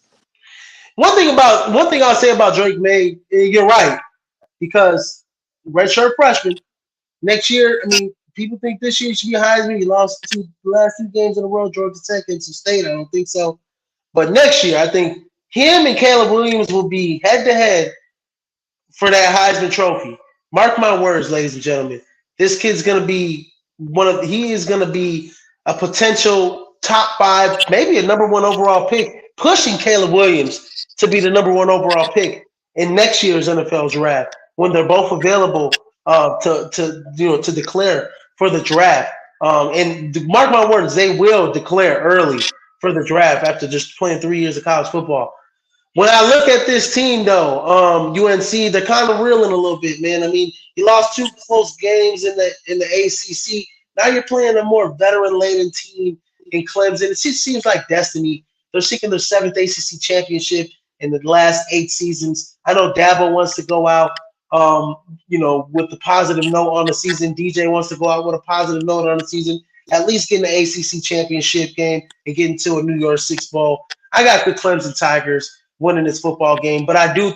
One thing I'll say about Drake May, you're right, because redshirt freshman. Next year, I mean, people think this year should be Heisman. He lost the last 2 games in a row, Georgia Tech and some State. I don't think so. But next year, I think him and Caleb Williams will be head-to-head for that Heisman Trophy. Mark my words, ladies and gentlemen. This kid's going to be he is going to be a potential top 5, maybe a number 1 overall pick, pushing Caleb Williams to be the number 1 overall pick in next year's NFL draft when they're both available to declare for the draft. And mark my words, they will declare early for the draft after just playing 3 years of college football. When I look at this team, though, UNC, they're kind of reeling a little bit, man. I mean, you lost 2 close games in the ACC. Now you're playing a more veteran-laden team in Clemson. It just seems like destiny. They're seeking their 7th ACC championship in the last 8 seasons. I know Dabo wants to go out, with the positive note on the season. DJ wants to go out with a positive note on the season. at least getting the ACC championship game and getting to a New Year's Six bowl. I got the Clemson Tigers winning this football game, but I do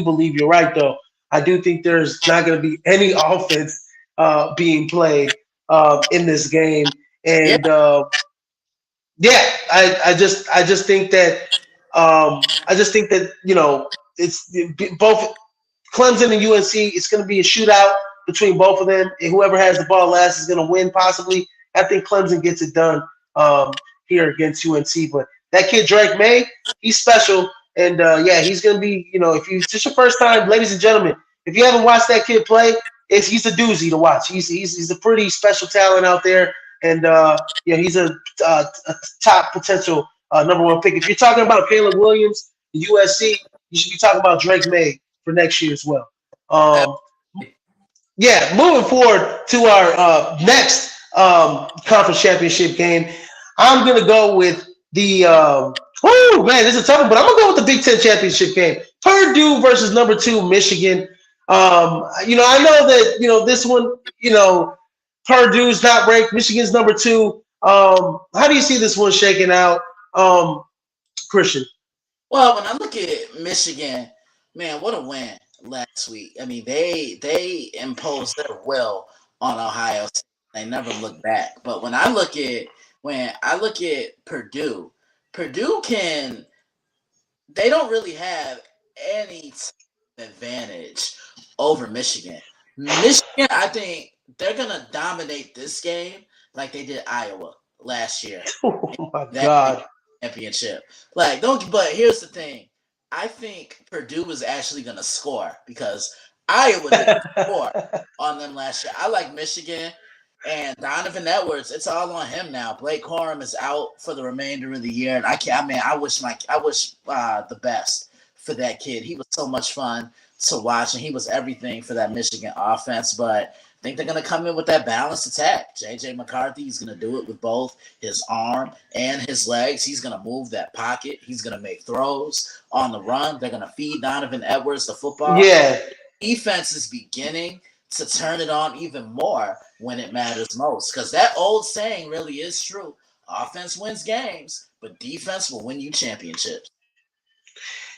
believe you're right though. I do think there's not going to be any offense being played in this game, Yeah. and yeah, I just think that it's both Clemson and UNC. It's going to be a shootout between both of them, and whoever has the ball last is going to win. Possibly, I think Clemson gets it done here against UNC. But that kid Drake May, he's special, and yeah, he's going to be. If you it's your first time, ladies and gentlemen, if you haven't watched that kid play, he's a doozy to watch. He's a pretty special talent out there, and yeah, he's a top potential number one pick. If you're talking about Caleb Williams, USC, you should be talking about Drake May for next year as well. Um, yeah, moving forward to our next conference championship game, I'm gonna go with the. Oh man, this is a tough one, but I'm gonna go with the Big Ten championship game. Purdue versus number two Michigan. I know that this one. Purdue's not ranked. Michigan's number two. How do you see this one shaking out, Christian? Well, when I look at Michigan, man, what a win last week. I mean, they imposed their will on Ohio State. They never looked back. But when I look at Purdue, Purdue can they don't really have any advantage over Michigan. Michigan, I think they're gonna dominate this game like they did Iowa last year. Oh my That God. championship. Like, don't. But here's the thing. I think Purdue is actually going to score because Iowa didn't score on them last year. I like Michigan and Donovan Edwards. It's all on him now. Blake Corum is out for the remainder of the year, and I can't. I mean, I wish the best for that kid. He was so much fun to watch, and he was everything for that Michigan offense. But I think they're going to come in with that balanced attack. JJ McCarthy is going to do it with both his arm and his legs. He's going to move that pocket. He's going to make throws on the run. They're going to feed Donovan Edwards the football. Yeah, Defense is beginning to turn it on even more when it matters most. Because that old saying really is true. Offense wins games, but defense will win you championships.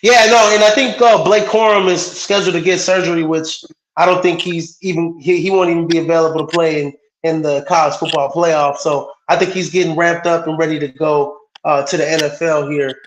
yeah, no, and I think Blake Corum is scheduled to get surgery, which I don't think he won't even be available to play in the college football playoff. So I think he's getting ramped up and ready to go to the NFL here.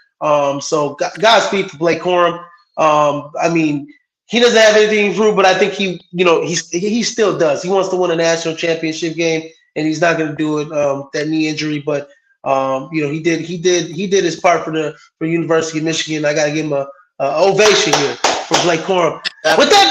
So Godspeed for Blake Corum. I mean, he doesn't have anything to prove, but I think he still does. He wants to win a national championship game, and he's not going to do it that knee injury. But he did his part for University of Michigan. I got to give him a ovation here for Blake Corum. With that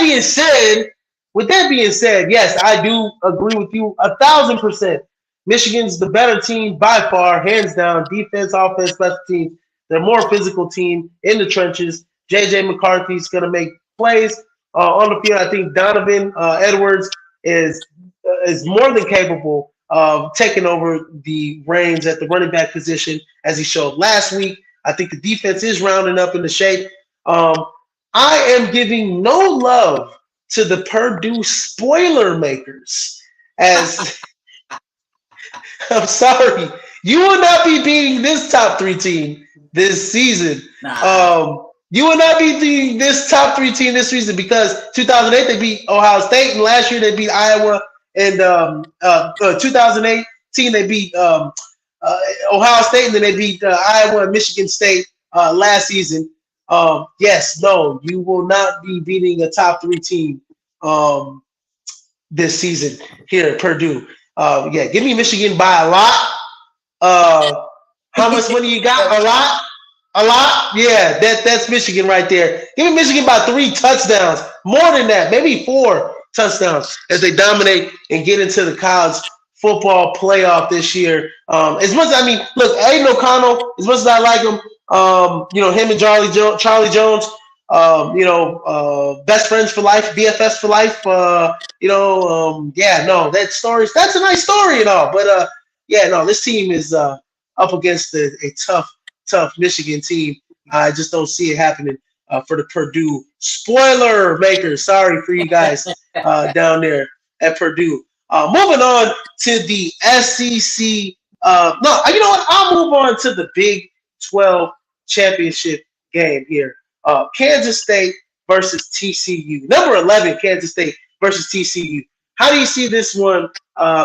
being said, yes, I do agree with you 1,000%. Michigan's the better team by far, hands down. Defense, offense, special teams. They're a more physical team in the trenches. JJ McCarthy's going to make plays on the field. I think Donovan Edwards is more than capable of taking over the reins at the running back position as he showed last week. I think the defense is rounding up into shape. I am giving no love to the Purdue spoiler makers as I'm sorry, you will not be beating this top three team this season. Nah. You will not be beating this top three team this season because 2008 they beat Ohio State and last year they beat Iowa and 2018 they beat Ohio State and then they beat Iowa and Michigan State last season. Yes, no, you will not be beating a top three team this season here at Purdue. Yeah, give me Michigan by a lot. How much money you got? A lot? A lot? Yeah, that's Michigan right there. Give me Michigan by 3 touchdowns. More than that, maybe 4 touchdowns as they dominate and get into the college football playoff this year. As much as I mean, look, Aiden O'Connell, as much as I like him, him and Charlie Jones, best friends for life, BFS for life. Yeah, no, that's a nice story and all, but yeah, no, this team is up against a tough Michigan team. I just don't see it happening for the Purdue spoiler makers. Sorry for you guys down there at Purdue. Moving on to the SEC. No, you know what? I'll move on to the Big 12 championship game here. Kansas State versus TCU. Number 11, Kansas State versus TCU. How do you see this one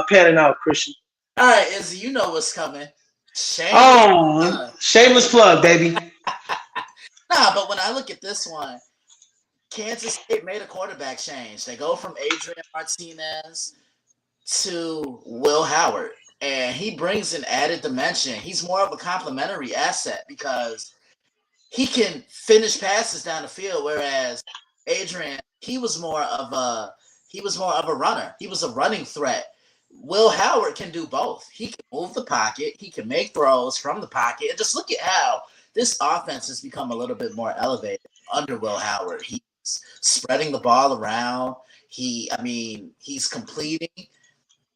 panning out, Christian? All right, Izzy, you know what's coming. Shameless. Oh, shameless plug, baby. Nah, but when I look at this one, Kansas State made a quarterback change. They go from Adrian Martinez to Will Howard, and he brings an added dimension. He's more of a complementary asset because he can finish passes down the field, whereas Adrian, he was more of a runner. He was a running threat. Will Howard can do both. He can move the pocket, he can make throws from the pocket, and just look at how this offense has become a little bit more elevated under Will Howard. He's spreading the ball around. He's completing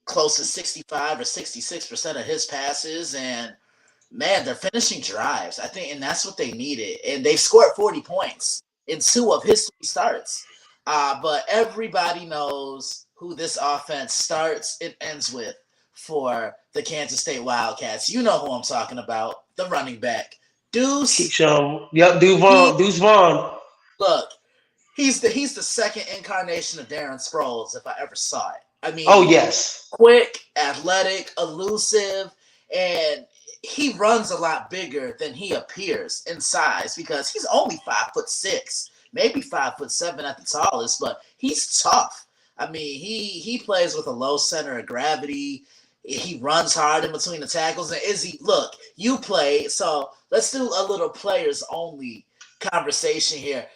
close to 65 or 66% of his passes, and man, they're finishing drives. I think, and that's what they needed. And they've scored 40 points in two of his three starts. But everybody knows who this offense starts and ends with for the Kansas State Wildcats. You know who I'm talking about, the running back. Deuce. Keyshawn. Yep, He, Deuce Vaughn. look, he's the second incarnation of Darren Sproles if I ever saw it. I Oh, mean, yes. quick, athletic, elusive, and he runs a lot bigger than he appears in size because he's only 5'6", maybe 5'7" at the tallest, but he's tough. I mean, he plays with a low center of gravity. He runs hard in between the tackles. And Izzy, look, you play, so let's do a little players only conversation here.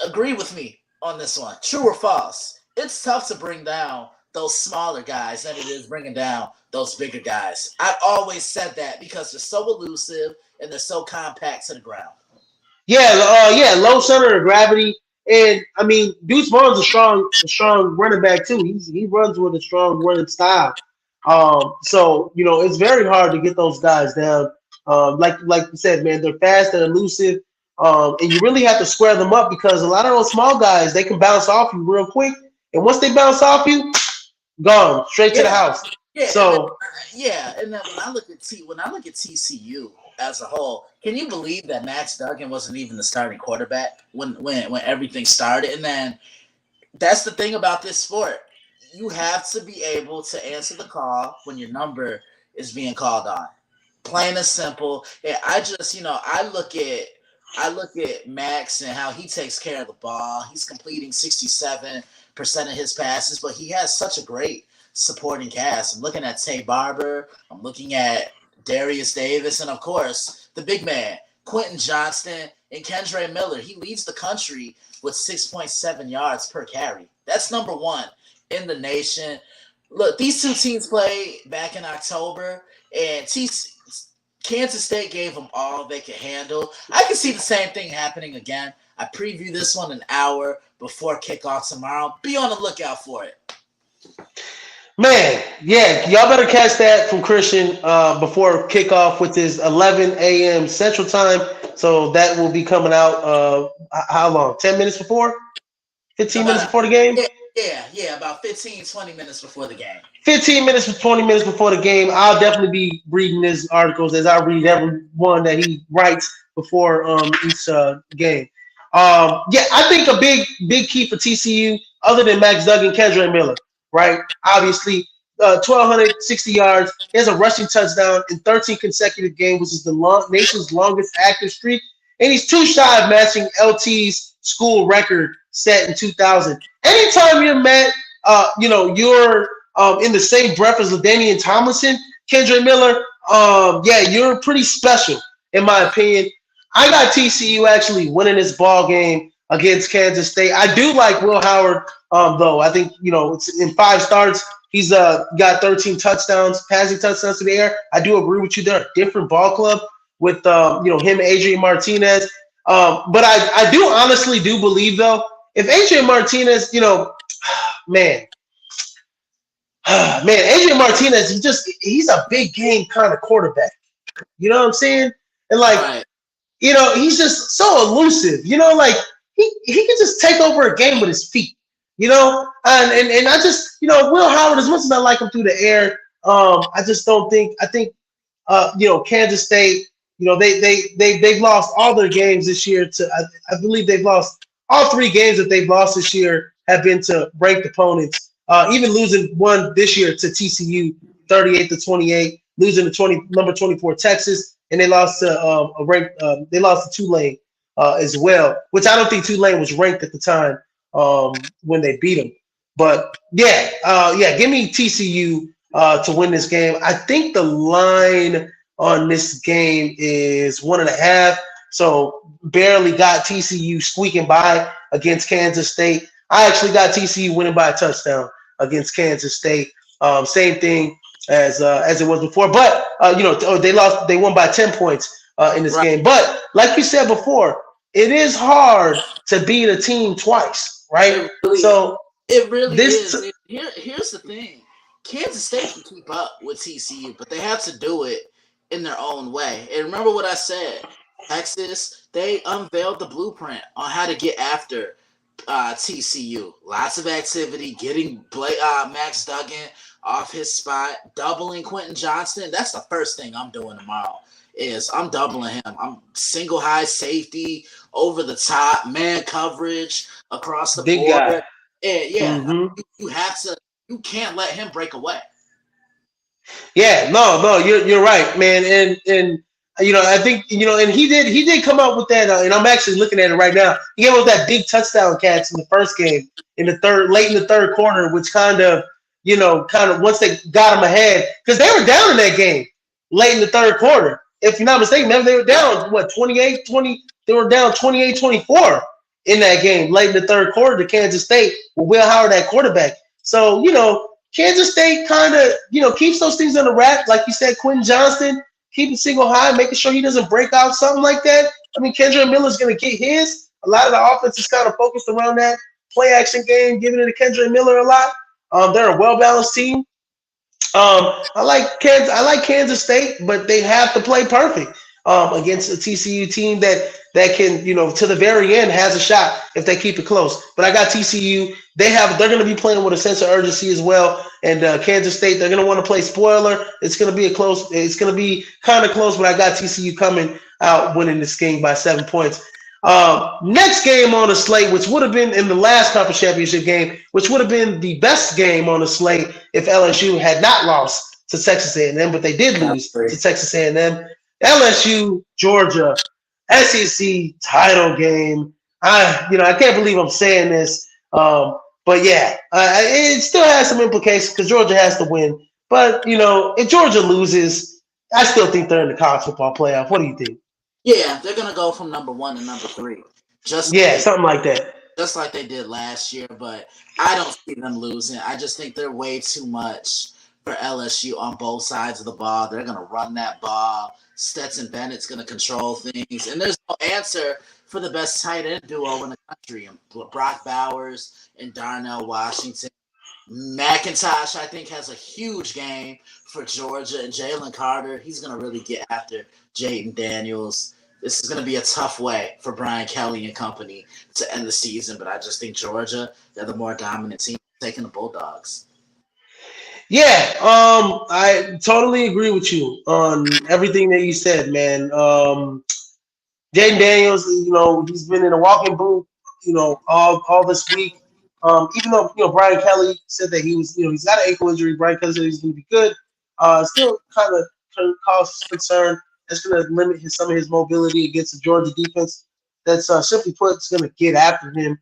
Agree with me on this one. True or false? It's tough to bring down those smaller guys than it is bringing down those bigger guys. I've always said that because they're so elusive and they're so compact to the ground. Yeah, low center of gravity, and I mean, Deuce Vaughn's a strong running back too. He runs with a strong running style. So it's very hard to get those guys down. Like you said, man, they're fast, they're elusive, and you really have to square them up because a lot of those small guys they can bounce off you real quick, and once they bounce off you, gone straight to the Yeah, house. yeah, So and then when I look at TCU as a whole, can you believe that Max Duggan wasn't even the starting quarterback when everything started? And then that's the thing about this sport. You have to be able to answer the call when your number is being called on. Plain and simple. Yeah, I look at Max and how he takes care of the ball. He's completing 67% of his passes, but he has such a great supporting cast. I'm looking at Tay Barber. I'm looking at Darius Davis, and of course, the big man, Quentin Johnston and Kendre Miller. He leads the country with 6.7 yards per carry. That's number one in the nation. Look, these two teams played back in October, and Kansas State gave them all they could handle. I can see the same thing happening again. I preview this one an hour before kickoff tomorrow. Be on the lookout for it. man, yeah, y'all better catch that from Christian before kickoff, which is 11 a.m. Central Time. So that will be coming out. How long? 10 minutes before? 15 minutes About before the game? about 15, 20 minutes before the game. 15 minutes to 20 minutes before the game. I'll definitely be reading his articles as I read every one that he writes before each game. Yeah, I think a big key for TCU, other than Max Duggan, Kendra Miller, right? Obviously, 1,260 yards. He has a rushing touchdown in 13 consecutive games, which is the nation's longest active streak. And he's too shy of matching LT's school record set in 2000. Anytime you're met, you're in the same breath as LaDainian Tomlinson, Kendra Miller, yeah, you're pretty special, in my opinion. I got TCU actually winning this ball game against Kansas State. I do like Will Howard, though. I think, it's in 5 starts. He's got 13 touchdowns, passing touchdowns to the air. I do agree with you. They're a different ball club with, him and Adrian Martinez. But I do honestly do believe, though, if Adrian Martinez, man, Adrian Martinez, he's a big game kind of quarterback. You know what I'm saying? And Right. he's just so elusive. Like he can just take over a game with his feet. And I just, Will Howard, as much as I like him through the air, I just don't think. I think Kansas State, they've lost all their games this year to. I believe they've lost all three games that they've lost this year have been to ranked opponents. Even losing one this year to TCU, 38-28, losing to number 24 Texas, and they lost to they lost to Tulane as well, which I don't think Tulane was ranked at the time when they beat them. But yeah, give me TCU to win this game. I think the line on this game is 1.5. So barely got TCU squeaking by against Kansas State. I actually got TCU winning by a touchdown against Kansas State. Same thing as it was before, but they lost. They won by 10 points in this game. But like you said before, it is hard to beat a team twice, right? It really is. Here's the thing. Kansas State can keep up with TCU, but they have to do it in their own way. And remember what I said. Texas, they unveiled the blueprint on how to get after TCU. Lots of activity, getting Max Duggan off his spot, doubling Quentin Johnston. That's the first thing I'm doing tomorrow. Is I'm doubling him. I'm single high safety, over the top, man coverage across the big board. Guy. And you have to. You can't let him break away. Yeah, no, you're right, man, and I think and he did come up with that, and I'm actually looking at it right now. He came up with that big touchdown catch in the first game, late in the third quarter, which kind of once they got him ahead because they were down in that game late in the third quarter. If you're not mistaken, remember they were down 28-20. They were down 28-24 in that game late in the third quarter to Kansas State with Will Howard at quarterback. So Kansas State kind of keeps those things on the wrap, like you said. Quentin Johnston keeping single high, making sure he doesn't break out something like that. I mean, Kendra Miller's going to get his. A lot of the offense is kind of focused around that play action game, giving it to Kendra Miller a lot. They're a well balanced team. I like Kansas State, but they have to play perfect against a TCU team that can, to the very end has a shot if they keep it close. But I got TCU. They're going to be playing with a sense of urgency as well. And Kansas State, they're going to want to play spoiler. It's going to be it's going to be kind of close, but I got TCU coming out winning this game by 7 points. Next game on the slate, which would have been in the last conference championship game, which would have been the best game on the slate if LSU had not lost to Texas A&M, but they did lose to Texas A&M. LSU, Georgia, SEC title game. I can't believe I'm saying this, but yeah, it still has some implications because Georgia has to win. But if Georgia loses, I still think they're in the college football playoff. What do you think? Yeah, they're gonna go from number 1 to number 3. Something like that. Just like they did last year, but I don't see them losing. I just think they're way too much for LSU on both sides of the ball. They're gonna run that ball. Stetson Bennett's gonna control things, and there's no answer for the best tight end duo in the country. Brock Bowers and Darnell Washington. McIntosh, I think, has a huge game for Georgia, and Jalen Carter, he's going to really get after Jaden Daniels. This is going to be a tough way for Brian Kelly and company to end the season, but I just think Georgia, they're the more dominant team, taking the Bulldogs. Yeah, I totally agree with you on everything that you said, man. Jaden Daniels, he's been in a walking boot, all this week. Even though Brian Kelly said that he was, he's got an ankle injury. Brian Kelly said he's going to be good. Still kind of cause concern. That's going to limit some of his mobility against the Georgia defense. That's simply put, it's going to get after him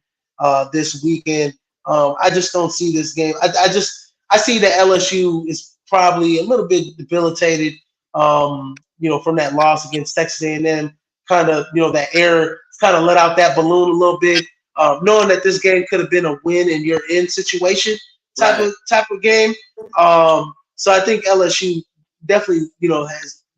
this weekend. I just don't see this game. I see that LSU is probably a little bit debilitated. From that loss against Texas A&M. Kind of, that air kind of let out that balloon a little bit. Knowing that this game could have been a win and you're in situation type of game. So I think LSU definitely,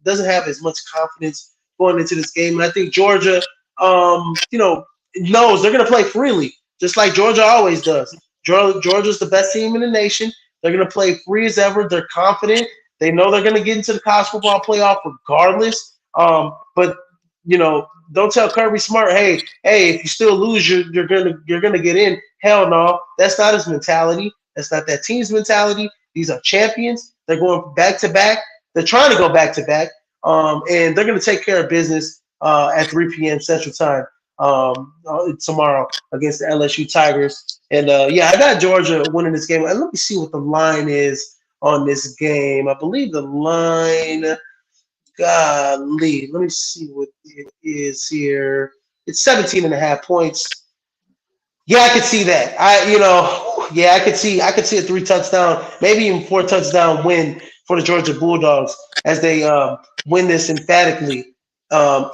doesn't have as much confidence going into this game. And I think Georgia, knows they're going to play freely, just like Georgia always does. Georgia's the best team in the nation. They're going to play free as ever. They're confident. They know they're going to get into the college football playoff regardless. But don't tell Kirby Smart, hey, if you still lose, you're gonna get in. Hell no, that's not his mentality. That's not that team's mentality. These are champions. They're going back to back. They're trying to go back to back, and they're gonna take care of business at 3 p.m. Central Time tomorrow against the LSU Tigers. And yeah, I got Georgia winning this game. And let me see what the line is on this game. I believe the line. Golly, let me see what it is here. It's 17 and a half points. Yeah, I could see that. Yeah, I could see a 3 touchdown, maybe even 4 touchdown win for the Georgia Bulldogs as they win this emphatically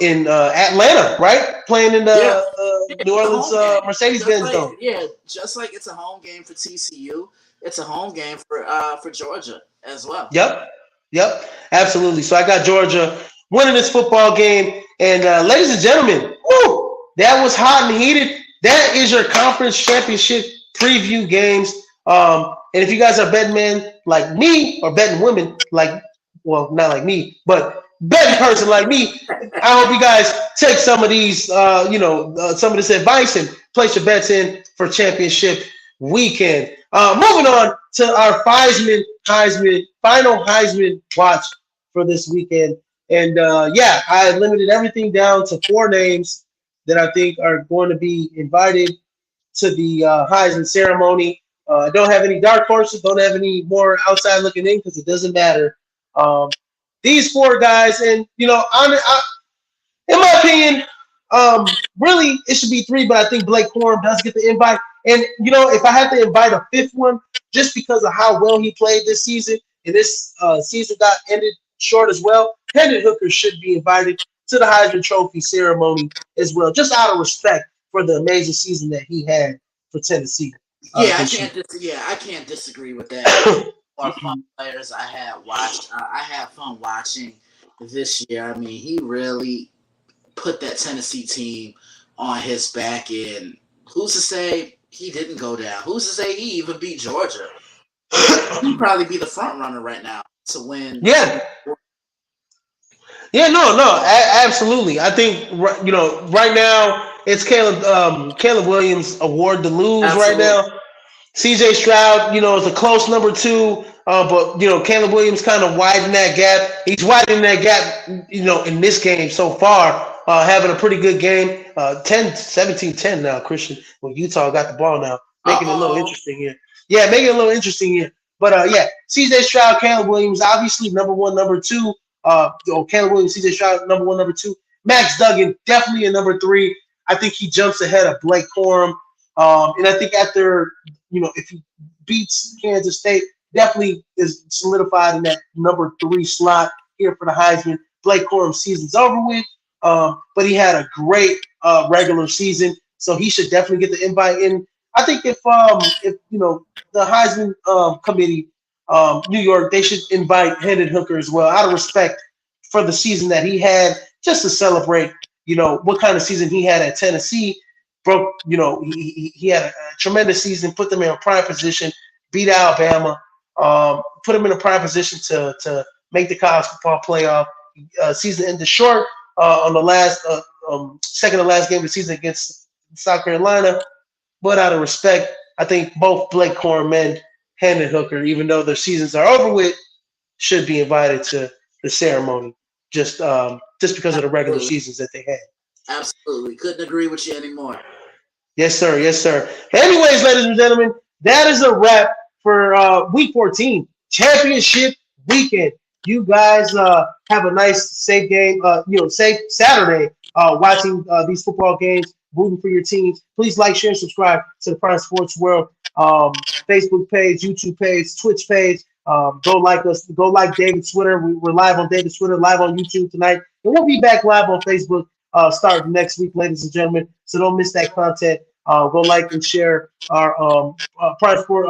in Atlanta, right? Playing in the Yeah, New it's a Orleans home game. Mercedes-Benz Dome. Just like it's a home game for TCU, it's a home game for Georgia as well. Yep, yep, absolutely. So I got Georgia winning this football game, and ladies and gentlemen, woo, that was hot and heated. That is your conference championship preview games. And if you guys are betting men like me or betting women like, well, not like me, but betting person like me, I hope you guys take some of these, some of this advice and place your bets in for championship weekend. Moving on to our final Heisman watch for this weekend. And yeah, I limited everything down to 4 names that I think are going to be invited to the Heisman ceremony. I don't have any dark horses, don't have any more outside looking in because it doesn't matter. Um, these 4 guys, and in my opinion, really it should be 3, but I think Blake Corum does get the invite. And if I had to invite a 5th one, just because of how well he played this season, and this season got ended short as well, Hendon Hooker should be invited to the Heisman Trophy ceremony as well, just out of respect for the amazing season that he had for Tennessee. I can't disagree with that. Or fun players I had watched. I had fun watching this year. I mean, he really put that Tennessee team on his back, and who's to say he didn't go down? Who's to say he even beat Georgia? He'd probably be the front runner right now to win. Yeah. Yeah, no, absolutely. I think right now it's Caleb Williams award to lose Absolutely. right now. CJ Stroud, is a close number 2, but Caleb Williams kind of widened that gap. He's widening that gap, in this game so far, having a pretty good game. 17-10 now, Christian. Well, Utah got the ball now, making it a little interesting here. Yeah, making it a little interesting here. But yeah, CJ Stroud, Caleb Williams, obviously number 1, number 2. Caleb Williams, CJ Stroud, number 1, number 2. Max Duggan, definitely a number 3. I think he jumps ahead of Blake Corum. And I think after, if he beats Kansas State, definitely is solidified in that number 3 slot here for the Heisman. Blake Corum's season's over with, but he had a great regular season, so he should definitely get the invite. And I think if the Heisman committee, New York, they should invite Hendon Hooker as well, out of respect for the season that he had, just to celebrate, what kind of season he had at Tennessee. Broke, he had a tremendous season, put them in a prime position, beat Alabama, put them in a prime position to make the college football playoff. Season ended short on the last second to last game of the season against South Carolina. But out of respect, I think both Blake Corum and Hendon Hooker, even though their seasons are over with, should be invited to the ceremony just because of the regular seasons that they had. Absolutely. Couldn't agree with you anymore. Yes, sir. Yes, sir. Anyways, ladies and gentlemen, that is a wrap for Week 14, Championship Weekend. You guys have a nice, safe game, safe Saturday watching these football games, rooting for your teams. Please like, share, and subscribe to the Prime Sports World Facebook page, YouTube page, Twitch page. Go like us. Go like David's Twitter. We're live on David's Twitter, live on YouTube tonight. And we'll be back live on Facebook starting next week, ladies and gentlemen. So don't miss that content. Go like and share our Prime Sport,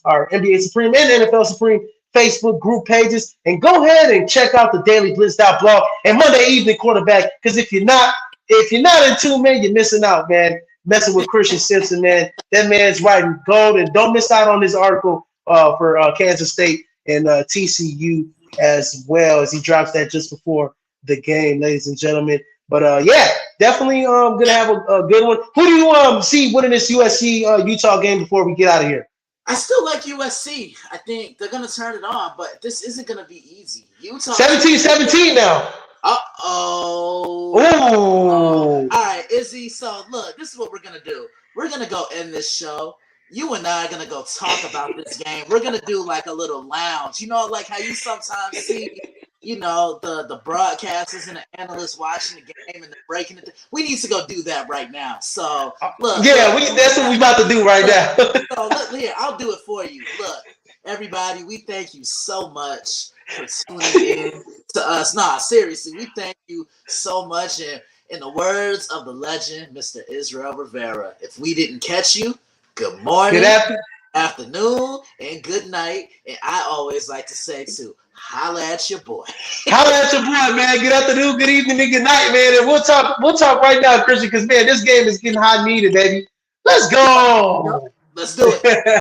our NBA Supreme and NFL Supreme Facebook group pages. And go ahead and check out the Daily Blitzed Out blog and Monday Evening Quarterback. Because if you're not in tune, man, you're missing out, man. Messing with Christian Simpson, man. That man's writing gold. And don't miss out on this article for Kansas State and TCU as well, as he drops that just before the game, ladies and gentlemen. But yeah, definitely gonna have a good one. Who do you see winning this USC Utah game before we get out of here? I still like USC. I think they're gonna turn it on, but this isn't gonna be easy. Utah. 17-17 now. Uh-oh. Oh. All right, Izzy. So look, this is what we're gonna do. We're gonna go end this show. You and I are gonna go talk about this game. We're gonna do like a little lounge. You know, like how you sometimes see, the broadcasters and the analysts watching the game and they're breaking it. We need to go do that right now. So look. Yeah, that's what we about to do right now. So look here, I'll do it for you. Look, everybody, we thank you so much for tuning in to us. Nah, seriously, we thank you so much. And in the words of the legend, Mr. Israel Rivera, if we didn't catch you, good morning, Good afternoon, and good night. And I always like to say too, holla at your boy. Holla at your boy, man. Good afternoon, good evening, and good night, man. And we'll talk right now, Christian, because man, this game is getting hot needed, baby. Let's go. Let's do it.